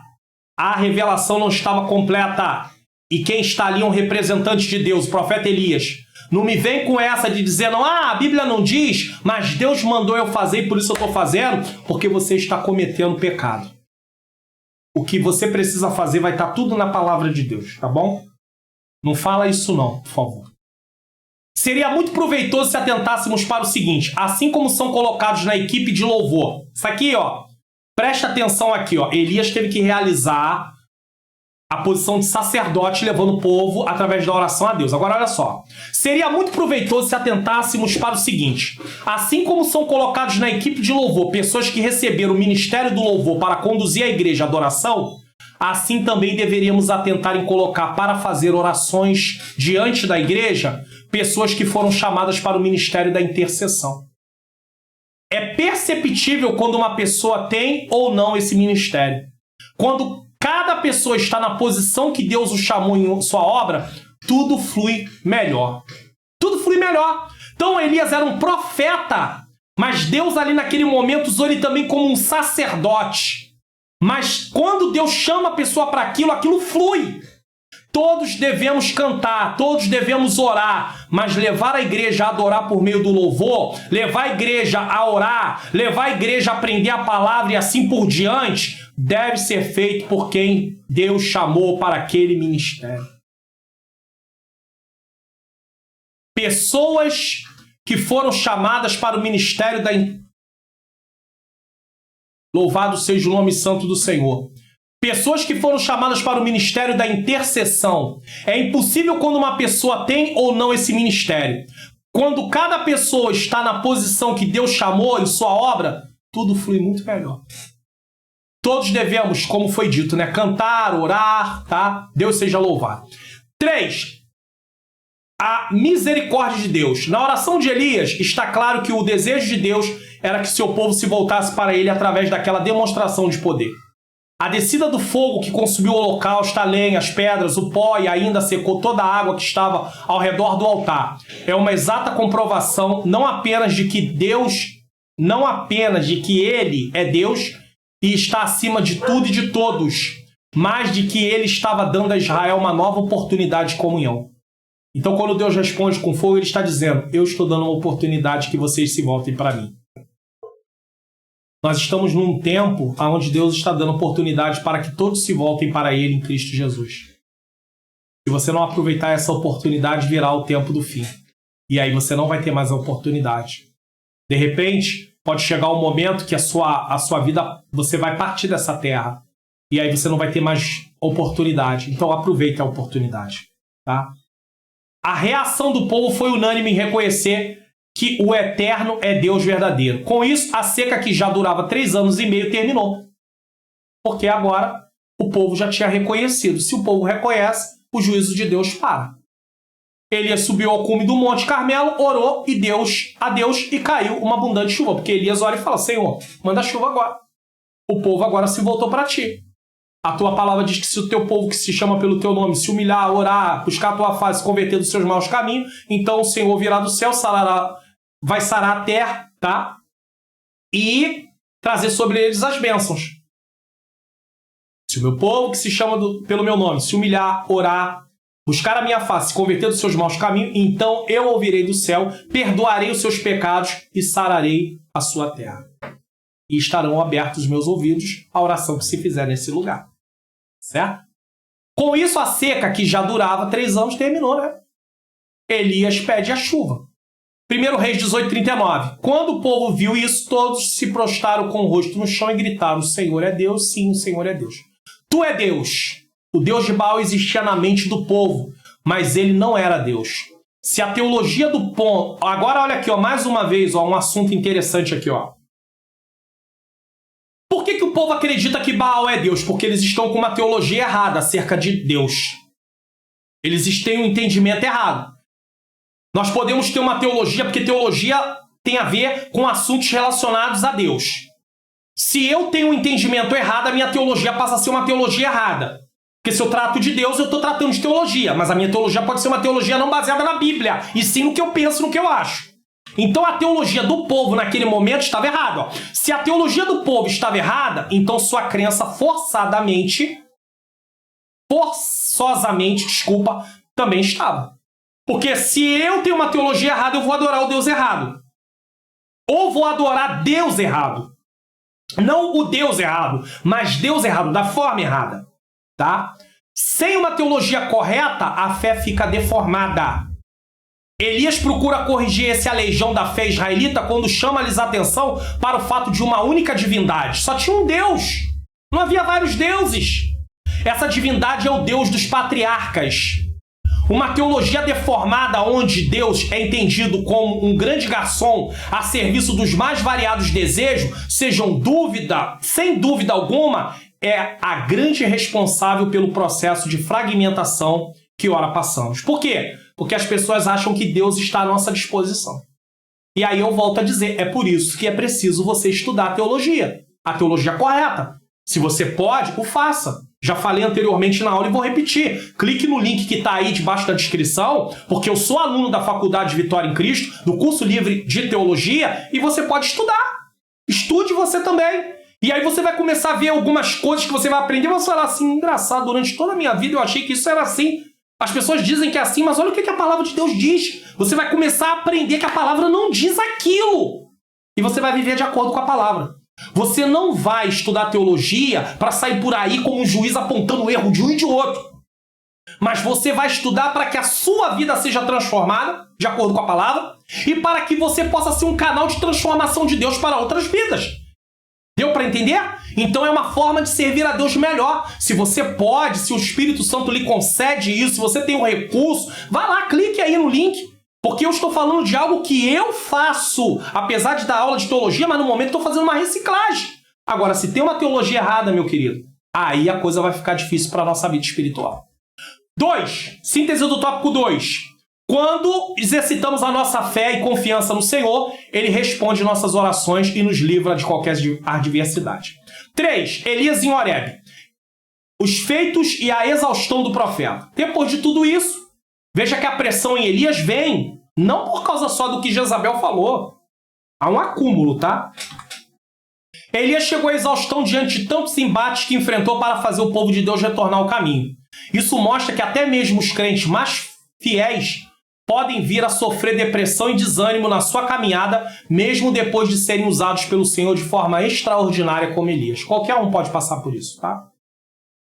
a revelação não estava completa. E quem está ali é um representante de Deus, o profeta Elias. Não me vem com essa de dizer, não, a Bíblia não diz, mas Deus mandou eu fazer e por isso eu estou fazendo, porque você está cometendo pecado. O que você precisa fazer vai estar tudo na palavra de Deus, tá bom? Não fala isso não, por favor. Seria muito proveitoso se atentássemos para o seguinte, assim como são colocados na equipe de louvor. Isso aqui, ó, presta atenção aqui, ó. Elias teve que realizar a posição de sacerdote, levando o povo através da oração a Deus. Agora, olha só. Seria muito proveitoso se atentássemos para o seguinte, assim como são colocados na equipe de louvor pessoas que receberam o ministério do louvor para conduzir a igreja à adoração, assim também deveríamos atentar em colocar para fazer orações diante da igreja pessoas que foram chamadas para o ministério da intercessão. É perceptível quando uma pessoa tem ou não esse ministério. Quando cada pessoa está na posição que Deus o chamou em sua obra, tudo flui melhor. Tudo flui melhor. Então Elias era um profeta, mas Deus ali naquele momento usou ele também como um sacerdote. Mas quando Deus chama a pessoa para aquilo, aquilo flui. Todos devemos cantar, todos devemos orar, mas levar a igreja a adorar por meio do louvor, levar a igreja a orar, levar a igreja a aprender a palavra e assim por diante, deve ser feito por quem Deus chamou para aquele ministério. Pessoas que foram chamadas para o ministério da... Louvado seja o nome santo do Senhor. Pessoas que foram chamadas para o ministério da intercessão. É impossível quando uma pessoa tem ou não esse ministério. Quando cada pessoa está na posição que Deus chamou em sua obra, tudo flui muito melhor. Todos devemos, como foi dito, né? Cantar, orar, tá? Deus seja louvado. 3. a misericórdia de Deus. Na oração de Elias, está claro que o desejo de Deus era que seu povo se voltasse para ele através daquela demonstração de poder. A descida do fogo que consumiu o holocausto, a lenha, as pedras, o pó e ainda secou toda a água que estava ao redor do altar é uma exata comprovação não apenas de que ele é Deus e está acima de tudo e de todos, mas de que ele estava dando a Israel uma nova oportunidade de comunhão. Então, quando Deus responde com fogo, ele está dizendo: eu estou dando uma oportunidade que vocês se voltem para mim. Nós estamos num tempo onde Deus está dando oportunidade para que todos se voltem para ele em Cristo Jesus. Se você não aproveitar essa oportunidade, virá o tempo do fim. E aí você não vai ter mais a oportunidade. De repente, pode chegar um momento que a sua vida, você vai partir dessa terra. E aí você não vai ter mais oportunidade. Então aproveite a oportunidade. Tá? A reação do povo foi unânime em reconhecer que o Eterno é Deus verdadeiro. Com isso, a seca que já durava 3 anos e meio terminou. Porque agora o povo já tinha reconhecido. Se o povo reconhece, o juízo de Deus para. Elias subiu ao cume do Monte Carmelo, orou a Deus e caiu uma abundante chuva. Porque Elias ora e fala: Senhor, manda chuva agora. O povo agora se voltou para ti. A tua palavra diz que se o teu povo que se chama pelo teu nome se humilhar, orar, buscar a tua face, se converter dos seus maus caminhos, então o Senhor virá do céu, vai sarar a terra, tá? E trazer sobre eles as bênçãos. Se o meu povo que se chama pelo meu nome se humilhar, orar, buscar a minha face, se converter dos seus maus caminhos, então eu ouvirei do céu, perdoarei os seus pecados e sararei a sua terra. E estarão abertos os meus ouvidos à oração que se fizer nesse lugar. Certo? Com isso, a seca, que já durava 3 anos, terminou, né? Elias pede a chuva. 1 Reis 18:39. Quando o povo viu isso, todos se prostraram com o rosto no chão e gritaram: o Senhor é Deus, sim, o Senhor é Deus. Tu é Deus. O Deus de Baal existia na mente do povo, mas ele não era Deus. Se a teologia do ponto... Agora, olha aqui, ó, mais uma vez, ó, um assunto interessante aqui, ó. Por que o povo acredita que Baal é Deus? Porque eles estão com uma teologia errada acerca de Deus. Eles têm um entendimento errado. Nós podemos ter uma teologia, porque teologia tem a ver com assuntos relacionados a Deus. Se eu tenho um entendimento errado, a minha teologia passa a ser uma teologia errada. Porque se eu trato de Deus, eu estou tratando de teologia. Mas a minha teologia pode ser uma teologia não baseada na Bíblia, e sim no que eu penso, no que eu acho. Então a teologia do povo naquele momento estava errada. Ó. Se a teologia do povo estava errada, então sua crença forçosamente, também estava. Porque se eu tenho uma teologia errada, eu vou adorar o Deus errado. Ou vou adorar Deus errado. Não o Deus errado, mas Deus errado, da forma errada. Tá? Sem uma teologia correta, a fé fica deformada. Elias procura corrigir esse aleijão da fé israelita quando chama-lhes a atenção para o fato de uma única divindade. Só tinha um Deus. Não havia vários deuses. Essa divindade é o Deus dos patriarcas. Uma teologia deformada onde Deus é entendido como um grande garçom a serviço dos mais variados desejos, sem dúvida alguma, é a grande responsável pelo processo de fragmentação que ora passamos. Por quê? Porque as pessoas acham que Deus está à nossa disposição. E aí eu volto a dizer, é por isso que é preciso você estudar a teologia correta. Se você pode, o faça. Já falei anteriormente na aula e vou repetir. Clique no link que está aí debaixo da descrição, porque eu sou aluno da Faculdade Vitória em Cristo, do curso livre de teologia, e você pode estudar. Estude você também. E aí você vai começar a ver algumas coisas que você vai aprender e você vai falar assim, engraçado, durante toda a minha vida eu achei que isso era assim. As pessoas dizem que é assim, mas olha o que a palavra de Deus diz. Você vai começar a aprender que a palavra não diz aquilo. E você vai viver de acordo com a palavra. Você não vai estudar teologia para sair por aí como um juiz apontando o erro de um e de outro. Mas você vai estudar para que a sua vida seja transformada, de acordo com a palavra, e para que você possa ser um canal de transformação de Deus para outras vidas. Deu para entender? Então é uma forma de servir a Deus melhor. Se você pode, se o Espírito Santo lhe concede isso, se você tem um recurso, vá lá, clique aí no link. Porque eu estou falando de algo que eu faço, apesar de dar aula de teologia, mas no momento estou fazendo uma reciclagem. Agora, se tem uma teologia errada, meu querido, aí a coisa vai ficar difícil para a nossa vida espiritual. 2. Síntese do tópico 2. Quando exercitamos a nossa fé e confiança no Senhor, Ele responde nossas orações e nos livra de qualquer adversidade. 3. Elias em Horebe. Os feitos e a exaustão do profeta. Depois de tudo isso, veja que a pressão em Elias vem não por causa só do que Jezabel falou. Há um acúmulo, tá? Elias chegou à exaustão diante de tantos embates que enfrentou para fazer o povo de Deus retornar ao caminho. Isso mostra que até mesmo os crentes mais fiéis podem vir a sofrer depressão e desânimo na sua caminhada, mesmo depois de serem usados pelo Senhor de forma extraordinária como Elias. Qualquer um pode passar por isso, tá?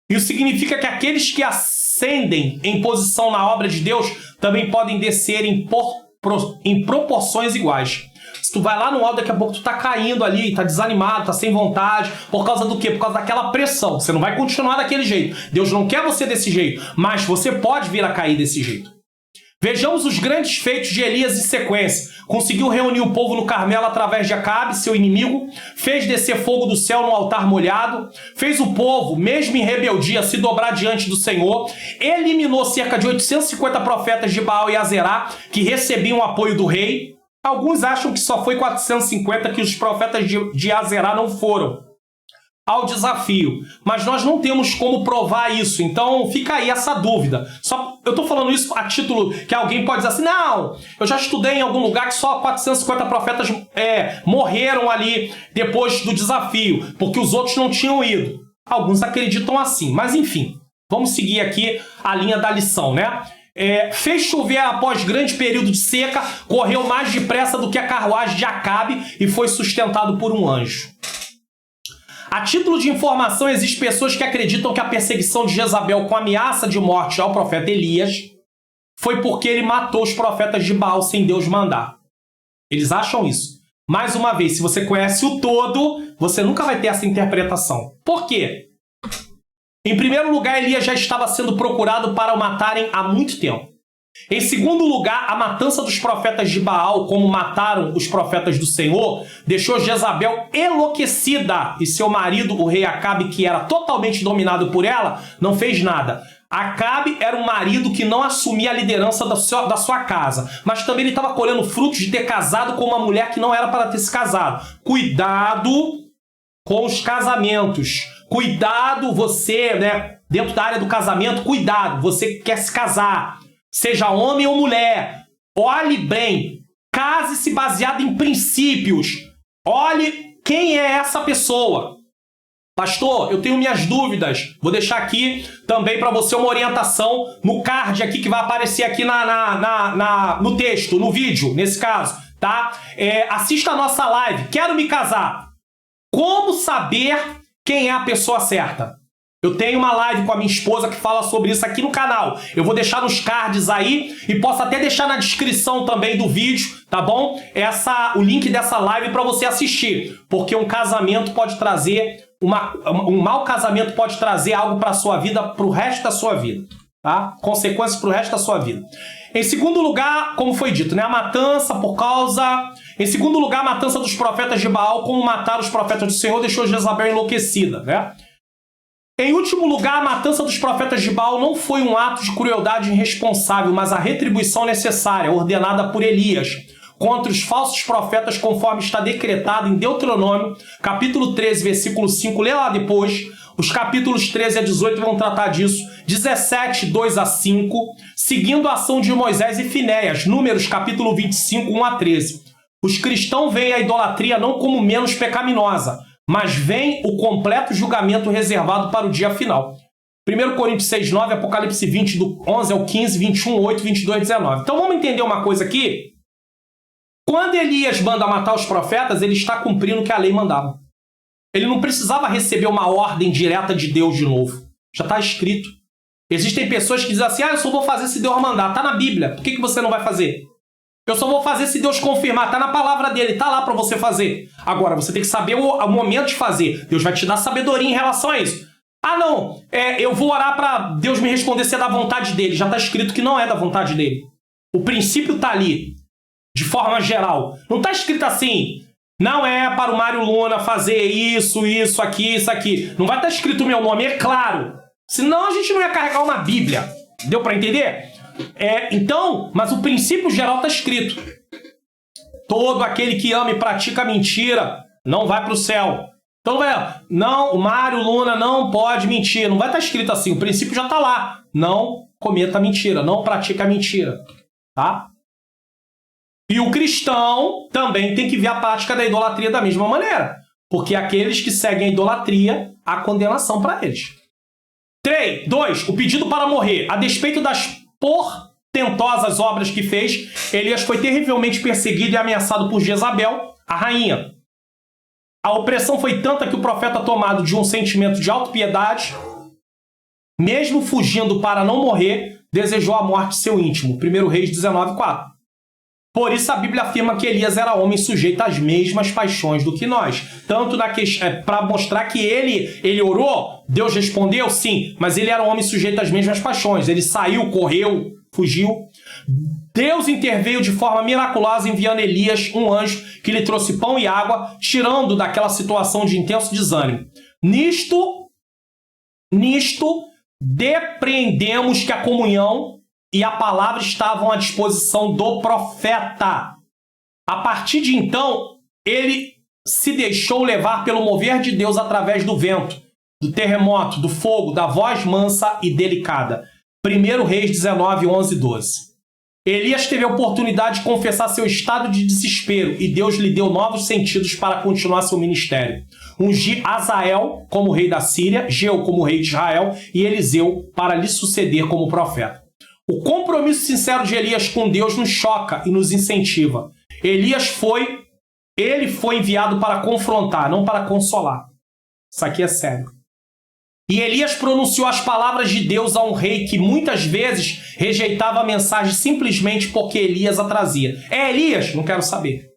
Isso significa que aqueles que ascendem em posição na obra de Deus também podem descer em proporções iguais. Se tu vai lá no alto, daqui a pouco tu tá caindo ali, tá desanimado, tá sem vontade. Por causa do quê? Por causa daquela pressão. Você não vai continuar daquele jeito. Deus não quer você desse jeito, mas você pode vir a cair desse jeito. Vejamos os grandes feitos de Elias em sequência. Conseguiu reunir o povo no Carmelo através de Acabe, seu inimigo. Fez descer fogo do céu no altar molhado. Fez o povo, mesmo em rebeldia, se dobrar diante do Senhor. Eliminou cerca de 850 profetas de Baal e Azerá, que recebiam o apoio do rei. Alguns acham que só foi 450 que os profetas de Azerá não foram ao desafio. Mas nós não temos como provar isso. Então fica aí essa dúvida. Eu estou falando isso a título que alguém pode dizer assim, não, eu já estudei em algum lugar que só 450 profetas morreram ali depois do desafio, porque os outros não tinham ido. Alguns acreditam assim. Mas enfim, vamos seguir aqui a linha da lição, né? Fez chover após grande período de seca, correu mais depressa do que a carruagem de Acabe e foi sustentado por um anjo. A título de informação, existem pessoas que acreditam que a perseguição de Jezabel com ameaça de morte ao profeta Elias foi porque ele matou os profetas de Baal sem Deus mandar. Eles acham isso. Mais uma vez, se você conhece o todo, você nunca vai ter essa interpretação. Por quê? Em primeiro lugar, Elias já estava sendo procurado para o matarem há muito tempo. Em segundo lugar, a matança dos profetas de Baal, como mataram os profetas do Senhor, deixou Jezabel enlouquecida e seu marido, o rei Acabe, que era totalmente dominado por ela, não fez nada. Acabe era um marido que não assumia a liderança da sua casa, mas também ele estava colhendo frutos de ter casado com uma mulher que não era para ter se casado. Cuidado com os casamentos. Cuidado você, né, dentro da área do casamento, cuidado, você que quer se casar. Seja homem ou mulher, olhe bem, case-se baseado em princípios. Olhe quem é essa pessoa. Pastor, eu tenho minhas dúvidas. Vou deixar aqui também para você uma orientação no card aqui que vai aparecer aqui no texto, no vídeo, nesse caso, tá? Assista a nossa live. Quero me casar. Como saber quem é a pessoa certa? Eu tenho uma live com a minha esposa que fala sobre isso aqui no canal. Eu vou deixar nos cards aí e posso até deixar na descrição também do vídeo, tá bom? O link dessa live para você assistir. Porque um casamento pode trazer, um mau casamento pode trazer algo para a sua vida, para o resto da sua vida. Tá? Consequências para o resto da sua vida. Em segundo lugar, como foi dito, né? A matança por causa... Em segundo lugar, a matança dos profetas de Baal, como mataram os profetas do Senhor, deixou Jezabel enlouquecida, né? Em último lugar, a matança dos profetas de Baal não foi um ato de crueldade irresponsável, mas a retribuição necessária, ordenada por Elias, contra os falsos profetas, conforme está decretado em Deuteronômio, capítulo 13, versículo 5, lê lá depois. Os capítulos 13 a 18 vão tratar disso. 17, 2 a 5, seguindo a ação de Moisés e Finéias, Números, capítulo 25, 1 a 13. Os cristãos veem a idolatria não como menos pecaminosa, mas vem o completo julgamento reservado para o dia final. 1 Coríntios 6, 9, Apocalipse 20, do 11 ao 15, 21, 8, 22, 19. Então vamos entender uma coisa aqui. Quando Elias manda matar os profetas, ele está cumprindo o que a lei mandava. Ele não precisava receber uma ordem direta de Deus de novo. Já está escrito. Existem pessoas que dizem assim, eu só vou fazer se Deus mandar. Está na Bíblia. Por que você não vai fazer? Eu só vou fazer se Deus confirmar. Está na palavra dele. Está lá para você fazer. Agora, você tem que saber o momento de fazer. Deus vai te dar sabedoria em relação a isso. Ah, não. Eu vou orar para Deus me responder se é da vontade dele. Já está escrito que não é da vontade dele. O princípio está ali. De forma geral. Não está escrito assim. Não é para o Mário Luna fazer isso, isso aqui. Não vai estar escrito o meu nome, é claro. Senão a gente não ia carregar uma Bíblia. Deu para entender? Então, mas o princípio geral está escrito. Todo aquele que ama e pratica mentira não vai para o céu. Então, não, o Mário Luna não pode mentir. Não vai estar escrito assim. O princípio já está lá. Não cometa mentira. Não pratica mentira. Tá? E o cristão também tem que ver a prática da idolatria da mesma maneira. Porque aqueles que seguem a idolatria, há condenação para eles. 2. O pedido para morrer. A despeito das portentosas obras que fez, Elias foi terrivelmente perseguido e ameaçado por Jezabel, a rainha. A opressão foi tanta que o profeta, tomado de um sentimento de autopiedade, mesmo fugindo para não morrer, desejou a morte de seu íntimo. 1 Reis 19:4. Por isso a Bíblia afirma que Elias era homem sujeito às mesmas paixões do que nós. Tanto para mostrar que ele orou, Deus respondeu, sim, mas ele era um homem sujeito às mesmas paixões. Ele saiu, correu, fugiu. Deus interveio de forma miraculosa, enviando Elias, um anjo, que lhe trouxe pão e água, tirando daquela situação de intenso desânimo. Nisto, depreendemos que a comunhão e a palavra estavam à disposição do profeta. A partir de então, ele se deixou levar pelo mover de Deus através do vento, do terremoto, do fogo, da voz mansa e delicada. 1 Reis 19, 11 e 12. Elias teve a oportunidade de confessar seu estado de desespero e Deus lhe deu novos sentidos para continuar seu ministério. Ungi Azael como rei da Síria, Jeú como rei de Israel e Eliseu para lhe suceder como profeta. O compromisso sincero de Elias com Deus nos choca e nos incentiva. Ele foi enviado para confrontar, não para consolar. Isso aqui é sério. E Elias pronunciou as palavras de Deus a um rei que muitas vezes rejeitava a mensagem simplesmente porque Elias a trazia. É Elias? Não quero saber.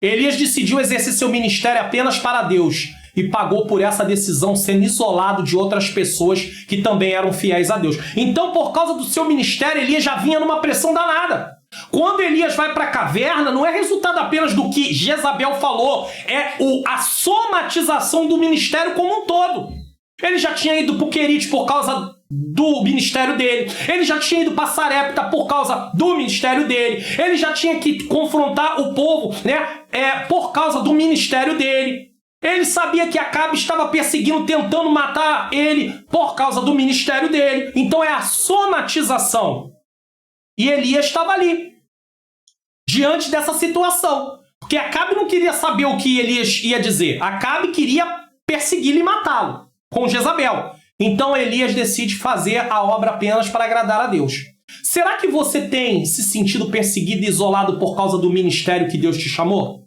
Elias decidiu exercer seu ministério apenas para Deus e pagou por essa decisão sendo isolado de outras pessoas que também eram fiéis a Deus. Então, por causa do seu ministério, Elias já vinha numa pressão danada. Quando Elias vai para a caverna, não é resultado apenas do que Jezabel falou, é a somatização do ministério como um todo. Ele já tinha ido para o Querite por causa do ministério dele. Ele já tinha ido para Sarepta por causa do ministério dele. Ele já tinha que confrontar o povo, por causa do ministério dele. Ele sabia que Acabe estava perseguindo, tentando matar ele por causa do ministério dele. Então é a somatização. E Elias estava ali, diante dessa situação. Porque Acabe não queria saber o que Elias ia dizer. Acabe queria persegui-lo e matá-lo, com Jezabel. Então Elias decide fazer a obra apenas para agradar a Deus. Será que você tem se sentido perseguido e isolado por causa do ministério que Deus te chamou?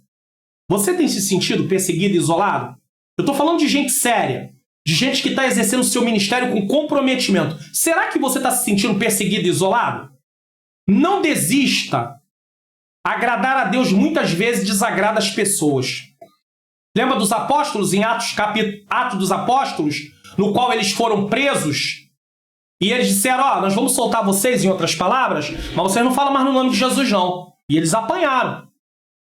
Você tem se sentido perseguido e isolado? Eu estou falando de gente séria, de gente que está exercendo o seu ministério com comprometimento. Será que você está se sentindo perseguido e isolado? Não desista. Agradar a Deus muitas vezes desagrada as pessoas. Lembra dos apóstolos em Atos dos Apóstolos, no qual eles foram presos? E eles disseram, nós vamos soltar vocês, em outras palavras, mas vocês não falam mais no nome de Jesus, não. E eles apanharam.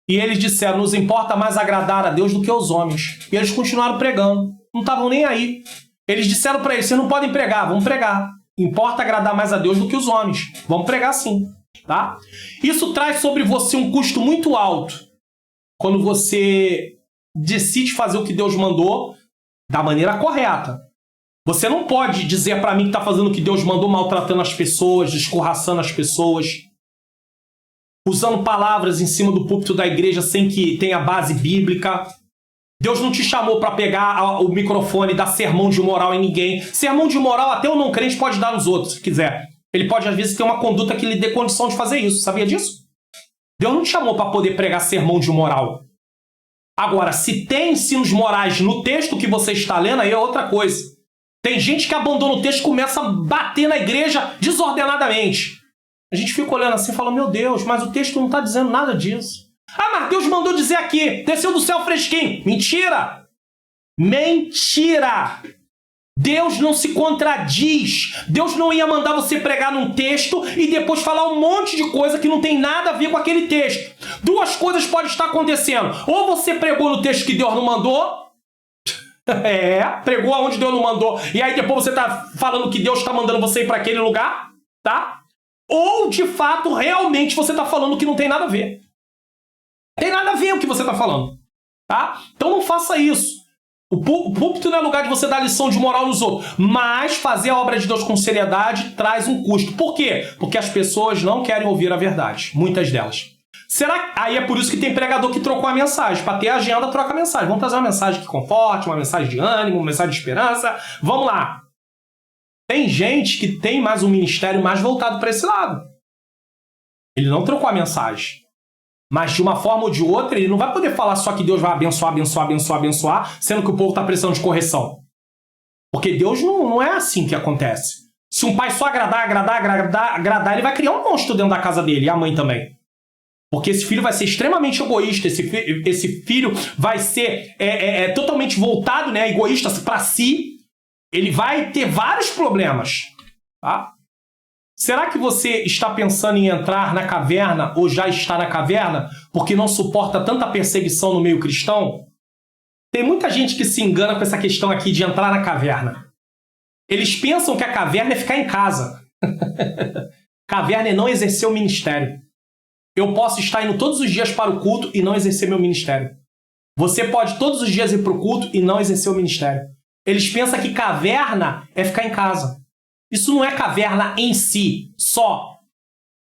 E eles disseram, nos importa mais agradar a Deus do que aos homens. E eles continuaram pregando. Não estavam nem aí. Eles disseram para eles, vocês não podem pregar, vamos pregar. Importa agradar mais a Deus do que os homens. Vamos pregar sim. Tá? Isso traz sobre você um custo muito alto. Quando você decide fazer o que Deus mandou da maneira correta. Você não pode dizer para mim que está fazendo o que Deus mandou, maltratando as pessoas, escorraçando as pessoas, usando palavras em cima do púlpito da igreja sem que tenha base bíblica. Deus não te chamou para pegar o microfone e dar sermão de moral em ninguém. Sermão de moral até o não crente pode dar nos outros, se quiser. Ele pode, às vezes, ter uma conduta que lhe dê condição de fazer isso. Sabia disso? Deus não te chamou para poder pregar sermão de moral. Agora, se tem ensinos morais no texto que você está lendo, aí é outra coisa. Tem gente que abandona o texto e começa a bater na igreja desordenadamente. A gente fica olhando assim e fala, meu Deus, mas o texto não está dizendo nada disso. Mas Deus mandou dizer aqui, desceu do céu fresquinho. Mentira! Mentira! Deus não se contradiz. Deus não ia mandar você pregar num texto e depois falar um monte de coisa que não tem nada a ver com aquele texto. Duas coisas podem estar acontecendo. Ou você pregou no texto que Deus não mandou. Pregou aonde Deus não mandou. E aí depois você está falando que Deus está mandando você ir para aquele lugar. Tá? ou de fato, realmente você está falando que não tem nada a ver. Tem nada a ver o que você está falando. Tá? Então não faça isso. O púlpito não é lugar de você dar lição de moral nos outros, mas fazer a obra de Deus com seriedade traz um custo. Por quê? Porque as pessoas não querem ouvir a verdade, muitas delas. Será que... Aí é por isso que tem pregador que trocou a mensagem. Para ter agenda, troca a mensagem. Vamos trazer uma mensagem que conforte, uma mensagem de ânimo, uma mensagem de esperança. Vamos lá. Tem gente que tem mais um ministério mais voltado para esse lado. Ele não trocou a mensagem. Mas de uma forma ou de outra, ele não vai poder falar só que Deus vai abençoar, abençoar, abençoar, abençoar, sendo que o povo está precisando de correção. Porque Deus não é assim que acontece. Se um pai só agradar, ele vai criar um monstro dentro da casa dele, e a mãe também. Porque esse filho vai ser extremamente egoísta, esse filho vai ser totalmente voltado, né, egoísta para si. Ele vai ter vários problemas. Tá? Será que você está pensando em entrar na caverna ou já está na caverna porque não suporta tanta perseguição no meio cristão? Tem muita gente que se engana com essa questão aqui de entrar na caverna. Eles pensam que a caverna é ficar em casa. Caverna é não exercer o ministério. Eu posso estar indo todos os dias para o culto e não exercer meu ministério. Você pode todos os dias ir para o culto e não exercer o ministério. Eles pensam que caverna é ficar em casa. Isso não é caverna em si, só.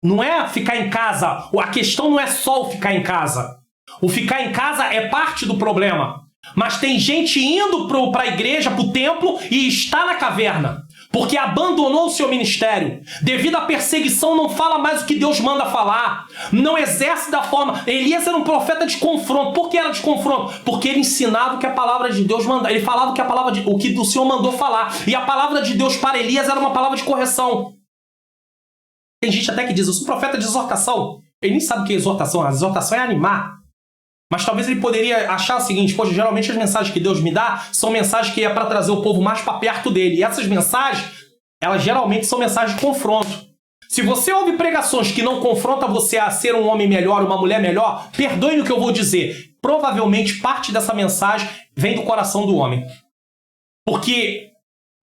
Não é ficar em casa. A questão não é só o ficar em casa. O ficar em casa é parte do problema. Mas tem gente indo para a igreja, para o templo, e está na caverna. Porque abandonou o seu ministério. Devido à perseguição, não fala mais o que Deus manda falar. Não exerce da forma... Elias era um profeta de confronto. Por que era de confronto? Porque ele ensinava o que a palavra de Deus mandava. Ele falava o que o Senhor mandou falar. E a palavra de Deus para Elias era uma palavra de correção. Tem gente até que diz, eu sou profeta de exortação. Ele nem sabe o que é exortação. A exortação é animar. Mas talvez ele poderia achar o seguinte, poxa, geralmente as mensagens que Deus me dá são mensagens que é para trazer o povo mais para perto dele. E essas mensagens, elas geralmente são mensagens de confronto. Se você ouve pregações que não confrontam você a ser um homem melhor, uma mulher melhor, perdoe o que eu vou dizer. Provavelmente parte dessa mensagem vem do coração do homem. Porque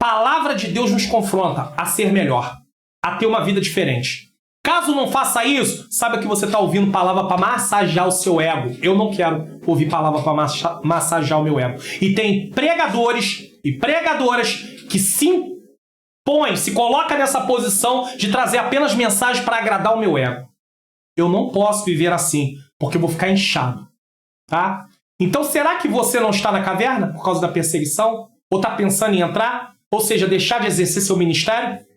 a palavra de Deus nos confronta a ser melhor, a ter uma vida diferente. Caso não faça isso, saiba que você está ouvindo palavra para massagear o seu ego. Eu não quero ouvir palavra para massagear o meu ego. E tem pregadores e pregadoras que se impõem, se colocam nessa posição de trazer apenas mensagens para agradar o meu ego. Eu não posso viver assim, porque eu vou ficar inchado. Tá? Então, será que você não está na caverna por causa da perseguição? Ou está pensando em entrar? Ou seja, deixar de exercer seu ministério?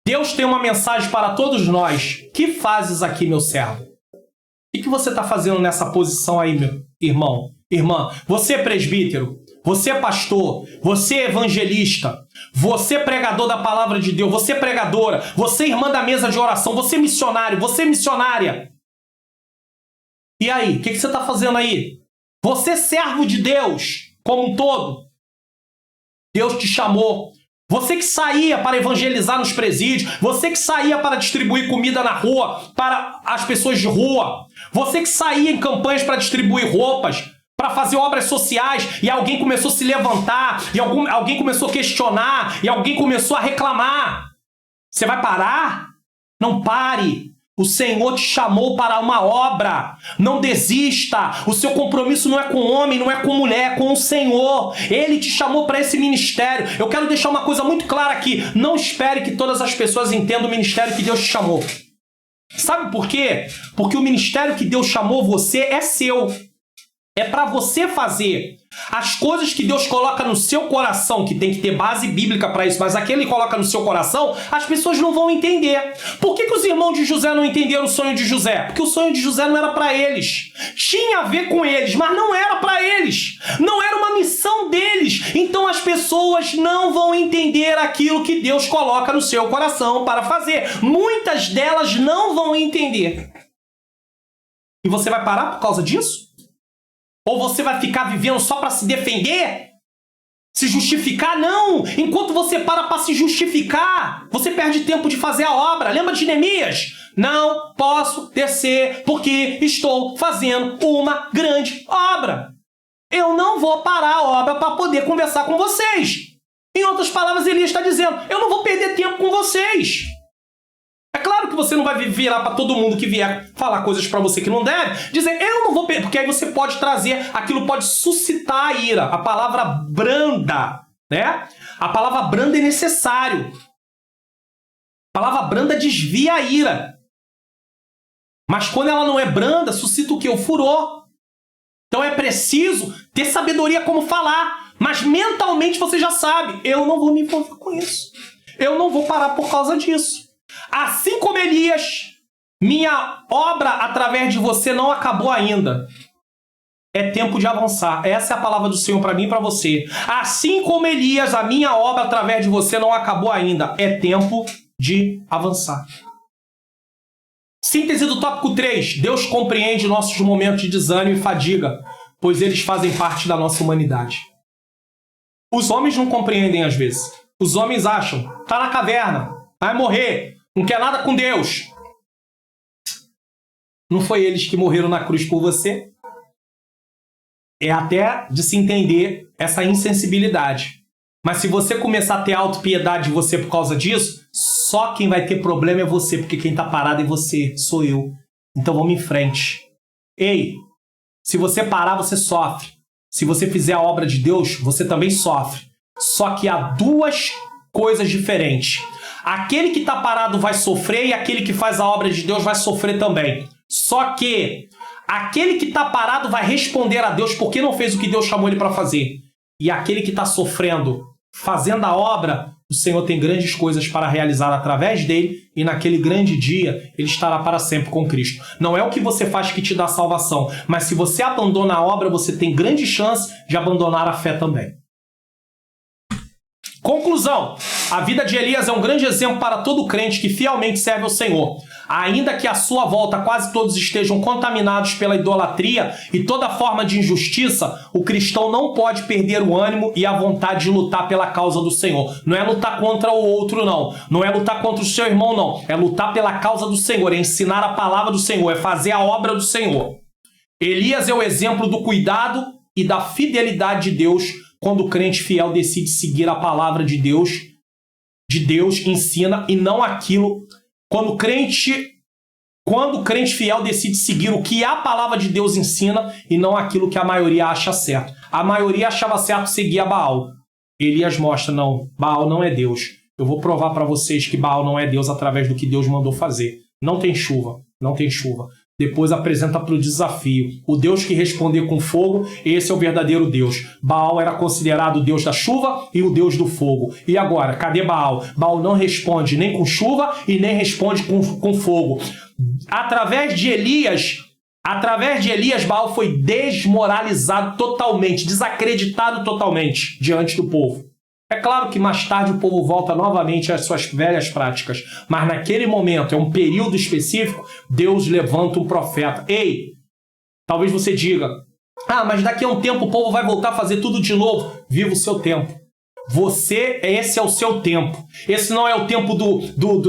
Deus tem uma mensagem para todos nós. Que fazes aqui, meu servo? O que você está fazendo nessa posição aí, meu irmão? Irmã, você é presbítero, você é pastor, você é evangelista, você é pregador da palavra de Deus, você é pregadora, você é irmã da mesa de oração, você é missionário, você é missionária. E aí, o que você está fazendo aí? Você é servo de Deus, como um todo. Deus te chamou. Você que saía para evangelizar nos presídios, você que saía para distribuir comida na rua para as pessoas de rua, você que saía em campanhas para distribuir roupas, para fazer obras sociais, e alguém começou a se levantar, e alguém começou a questionar, e alguém começou a reclamar. Você vai parar? Não pare. O Senhor te chamou para uma obra. Não desista. O seu compromisso não é com homem, não é com mulher, é com o Senhor. Ele te chamou para esse ministério. Eu quero deixar uma coisa muito clara aqui. Não espere que todas as pessoas entendam o ministério que Deus te chamou. Sabe por quê? Porque o ministério que Deus chamou você é seu. É para você fazer. As coisas que Deus coloca no seu coração, que tem que ter base bíblica para isso, mas aquele que coloca no seu coração, as pessoas não vão entender. Por que os irmãos de José não entenderam o sonho de José? Porque o sonho de José não era para eles. Tinha a ver com eles, mas não era para eles. Não era uma missão deles. Então as pessoas não vão entender aquilo que Deus coloca no seu coração para fazer. Muitas delas não vão entender. E você vai parar por causa disso? Ou você vai ficar vivendo só para se defender? Se justificar? Não! Enquanto você para se justificar, você perde tempo de fazer a obra. Lembra de Neemias? Não posso descer porque estou fazendo uma grande obra. Eu não vou parar a obra para poder conversar com vocês. Em outras palavras, Elias está dizendo, eu não vou perder tempo com vocês. É você não vai virar para todo mundo que vier falar coisas para você que não deve, dizer, eu não vou... Porque aí você pode trazer, aquilo pode suscitar a ira. A palavra branda, né? A palavra branda é necessário. A palavra branda desvia a ira. Mas quando ela não é branda, suscita o quê? O furor. Então é preciso ter sabedoria como falar. Mas mentalmente você já sabe, eu não vou me envolver com isso. Eu não vou parar por causa disso. Assim como Elias, minha obra através de você não acabou ainda. É tempo de avançar. Essa é a palavra do Senhor para mim e para você. Assim como Elias, a minha obra através de você não acabou ainda. É tempo de avançar. Síntese do tópico 3. Deus compreende nossos momentos de desânimo e fadiga, pois eles fazem parte da nossa humanidade. Os homens não compreendem às vezes. Os homens acham, tá na caverna, vai morrer, não quer nada com Deus. Não foi eles que morreram na cruz por você? É até de se entender essa insensibilidade. Mas se você começar a ter autopiedade de você por causa disso, só quem vai ter problema é você, porque quem está parado é você, sou eu. Então vamos em frente. Ei, se você parar, você sofre. Se você fizer a obra de Deus, você também sofre. Só que há duas coisas diferentes. Aquele que está parado vai sofrer e aquele que faz a obra de Deus vai sofrer também. Só que aquele que está parado vai responder a Deus porque não fez o que Deus chamou ele para fazer. E aquele que está sofrendo, fazendo a obra, o Senhor tem grandes coisas para realizar através dele e naquele grande dia ele estará para sempre com Cristo. Não é o que você faz que te dá salvação, mas se você abandona a obra, você tem grande chance de abandonar a fé também. Conclusão. A vida de Elias é um grande exemplo para todo crente que fielmente serve ao Senhor. Ainda que à sua volta quase todos estejam contaminados pela idolatria e toda forma de injustiça, o cristão não pode perder o ânimo e a vontade de lutar pela causa do Senhor. Não é lutar contra o outro, não. Não é lutar contra o seu irmão, não. É lutar pela causa do Senhor, é ensinar a palavra do Senhor, é fazer a obra do Senhor. Elias é o exemplo do cuidado e da fidelidade de Deus quando o crente fiel decide seguir a palavra de Deus ensina e não aquilo. Quando o crente fiel decide seguir o que a palavra de Deus ensina e não aquilo que a maioria acha certo. A maioria achava certo seguir a Baal. Elias mostra, não, Baal não é Deus. Eu vou provar para vocês que Baal não é Deus através do que Deus mandou fazer. Não tem chuva, não tem chuva. Depois apresenta para o desafio. O Deus que responder com fogo, esse é o verdadeiro Deus. Baal era considerado o Deus da chuva e o Deus do fogo. E agora, cadê Baal? Baal não responde nem com chuva e nem responde com fogo. Através de Elias, Baal foi desmoralizado totalmente, desacreditado totalmente diante do povo. É claro que mais tarde o povo volta novamente às suas velhas práticas, mas naquele momento, é um período específico, Deus levanta um profeta. Ei, talvez você diga, mas daqui a um tempo o povo vai voltar a fazer tudo de novo. Viva o seu tempo. Esse é o seu tempo. Esse não é o tempo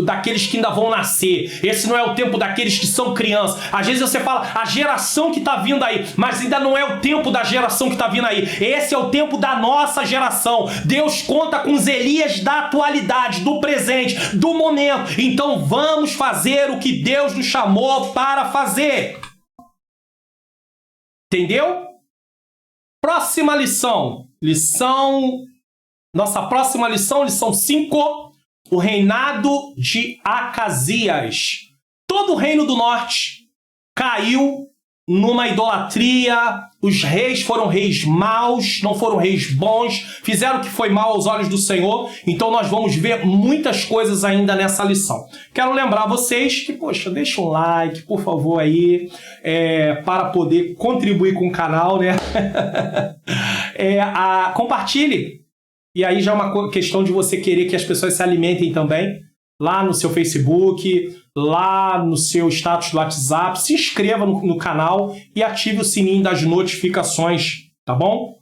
daqueles que ainda vão nascer. Esse não é o tempo daqueles que são crianças. Às vezes você fala, a geração que está vindo aí, mas ainda não é o tempo da geração que está vindo aí. Esse é o tempo da nossa geração. Deus conta com os Elias da atualidade, do presente, do momento. Então vamos fazer o que Deus nos chamou para fazer. Entendeu? Próxima lição. Nossa próxima lição, lição 5, o reinado de Acasias. Todo o reino do norte caiu numa idolatria, os reis foram reis maus, não foram reis bons, fizeram o que foi mal aos olhos do Senhor, então nós vamos ver muitas coisas ainda nessa lição. Quero lembrar vocês que, deixa um like, por favor, aí, para poder contribuir com o canal, né? Compartilhe. E aí já é uma questão de você querer que as pessoas se alimentem também, lá no seu Facebook, lá no seu status do WhatsApp. Se inscreva no canal e ative o sininho das notificações, tá bom?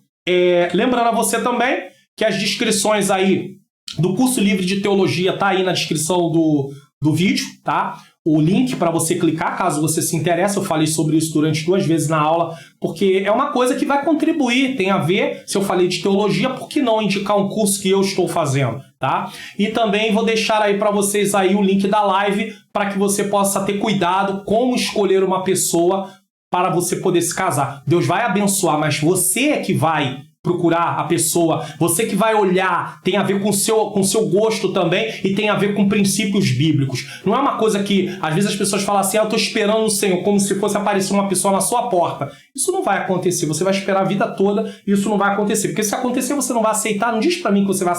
Lembrando a você também que as descrições aí do curso livre de teologia tá aí na descrição do vídeo, tá? o link para você clicar, caso você se interesse. Eu falei sobre isso durante 2 vezes na aula, porque é uma coisa que vai contribuir, tem a ver, se eu falei de teologia, por que não indicar um curso que eu estou fazendo, tá? E também vou deixar aí para vocês aí o link da live, para que você possa ter cuidado como escolher uma pessoa para você poder se casar. Deus vai abençoar, mas você é que vai procurar a pessoa, você que vai olhar, tem a ver com o seu gosto também e tem a ver com princípios bíblicos. Não é uma coisa que, às vezes as pessoas falam assim, eu estou esperando o Senhor, como se fosse aparecer uma pessoa na sua porta. Isso não vai acontecer, você vai esperar a vida toda e isso não vai acontecer, porque se acontecer você não vai aceitar, não diz para mim que você vai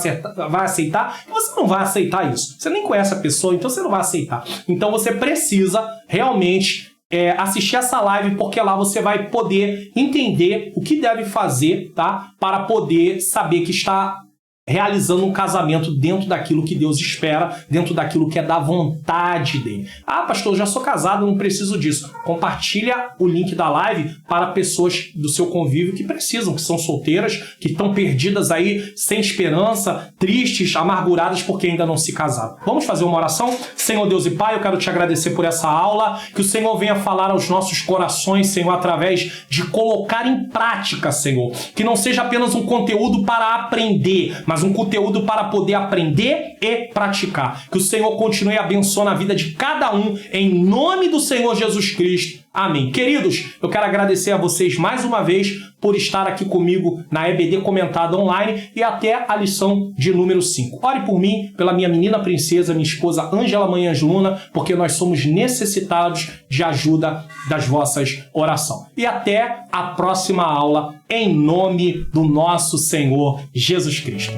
aceitar, e você não vai aceitar isso. Você nem conhece a pessoa, então você não vai aceitar. Então você precisa realmente assistir essa live, porque lá você vai poder entender o que deve fazer, tá? Para poder saber que está realizando um casamento dentro daquilo que Deus espera, dentro daquilo que é da vontade dele. Ah, pastor, eu já sou casado, não preciso disso. Compartilha o link da live para pessoas do seu convívio que precisam, que são solteiras, que estão perdidas aí, sem esperança, tristes, amarguradas porque ainda não se casaram. Vamos fazer uma oração? Senhor Deus e Pai, eu quero te agradecer por essa aula, que o Senhor venha falar aos nossos corações, Senhor, através de colocar em prática, Senhor, que não seja apenas um conteúdo para aprender, mas um conteúdo para poder aprender e praticar. Que o Senhor continue abençoando a vida de cada um, em nome do Senhor Jesus Cristo. Amém. Queridos, eu quero agradecer a vocês mais uma vez por estar aqui comigo na EBD Comentada Online e até a lição de número 5. Ore por mim, pela minha menina princesa, minha esposa Ângela Manhãs Luna, porque nós somos necessitados de ajuda das vossas orações. E até a próxima aula, em nome do nosso Senhor Jesus Cristo.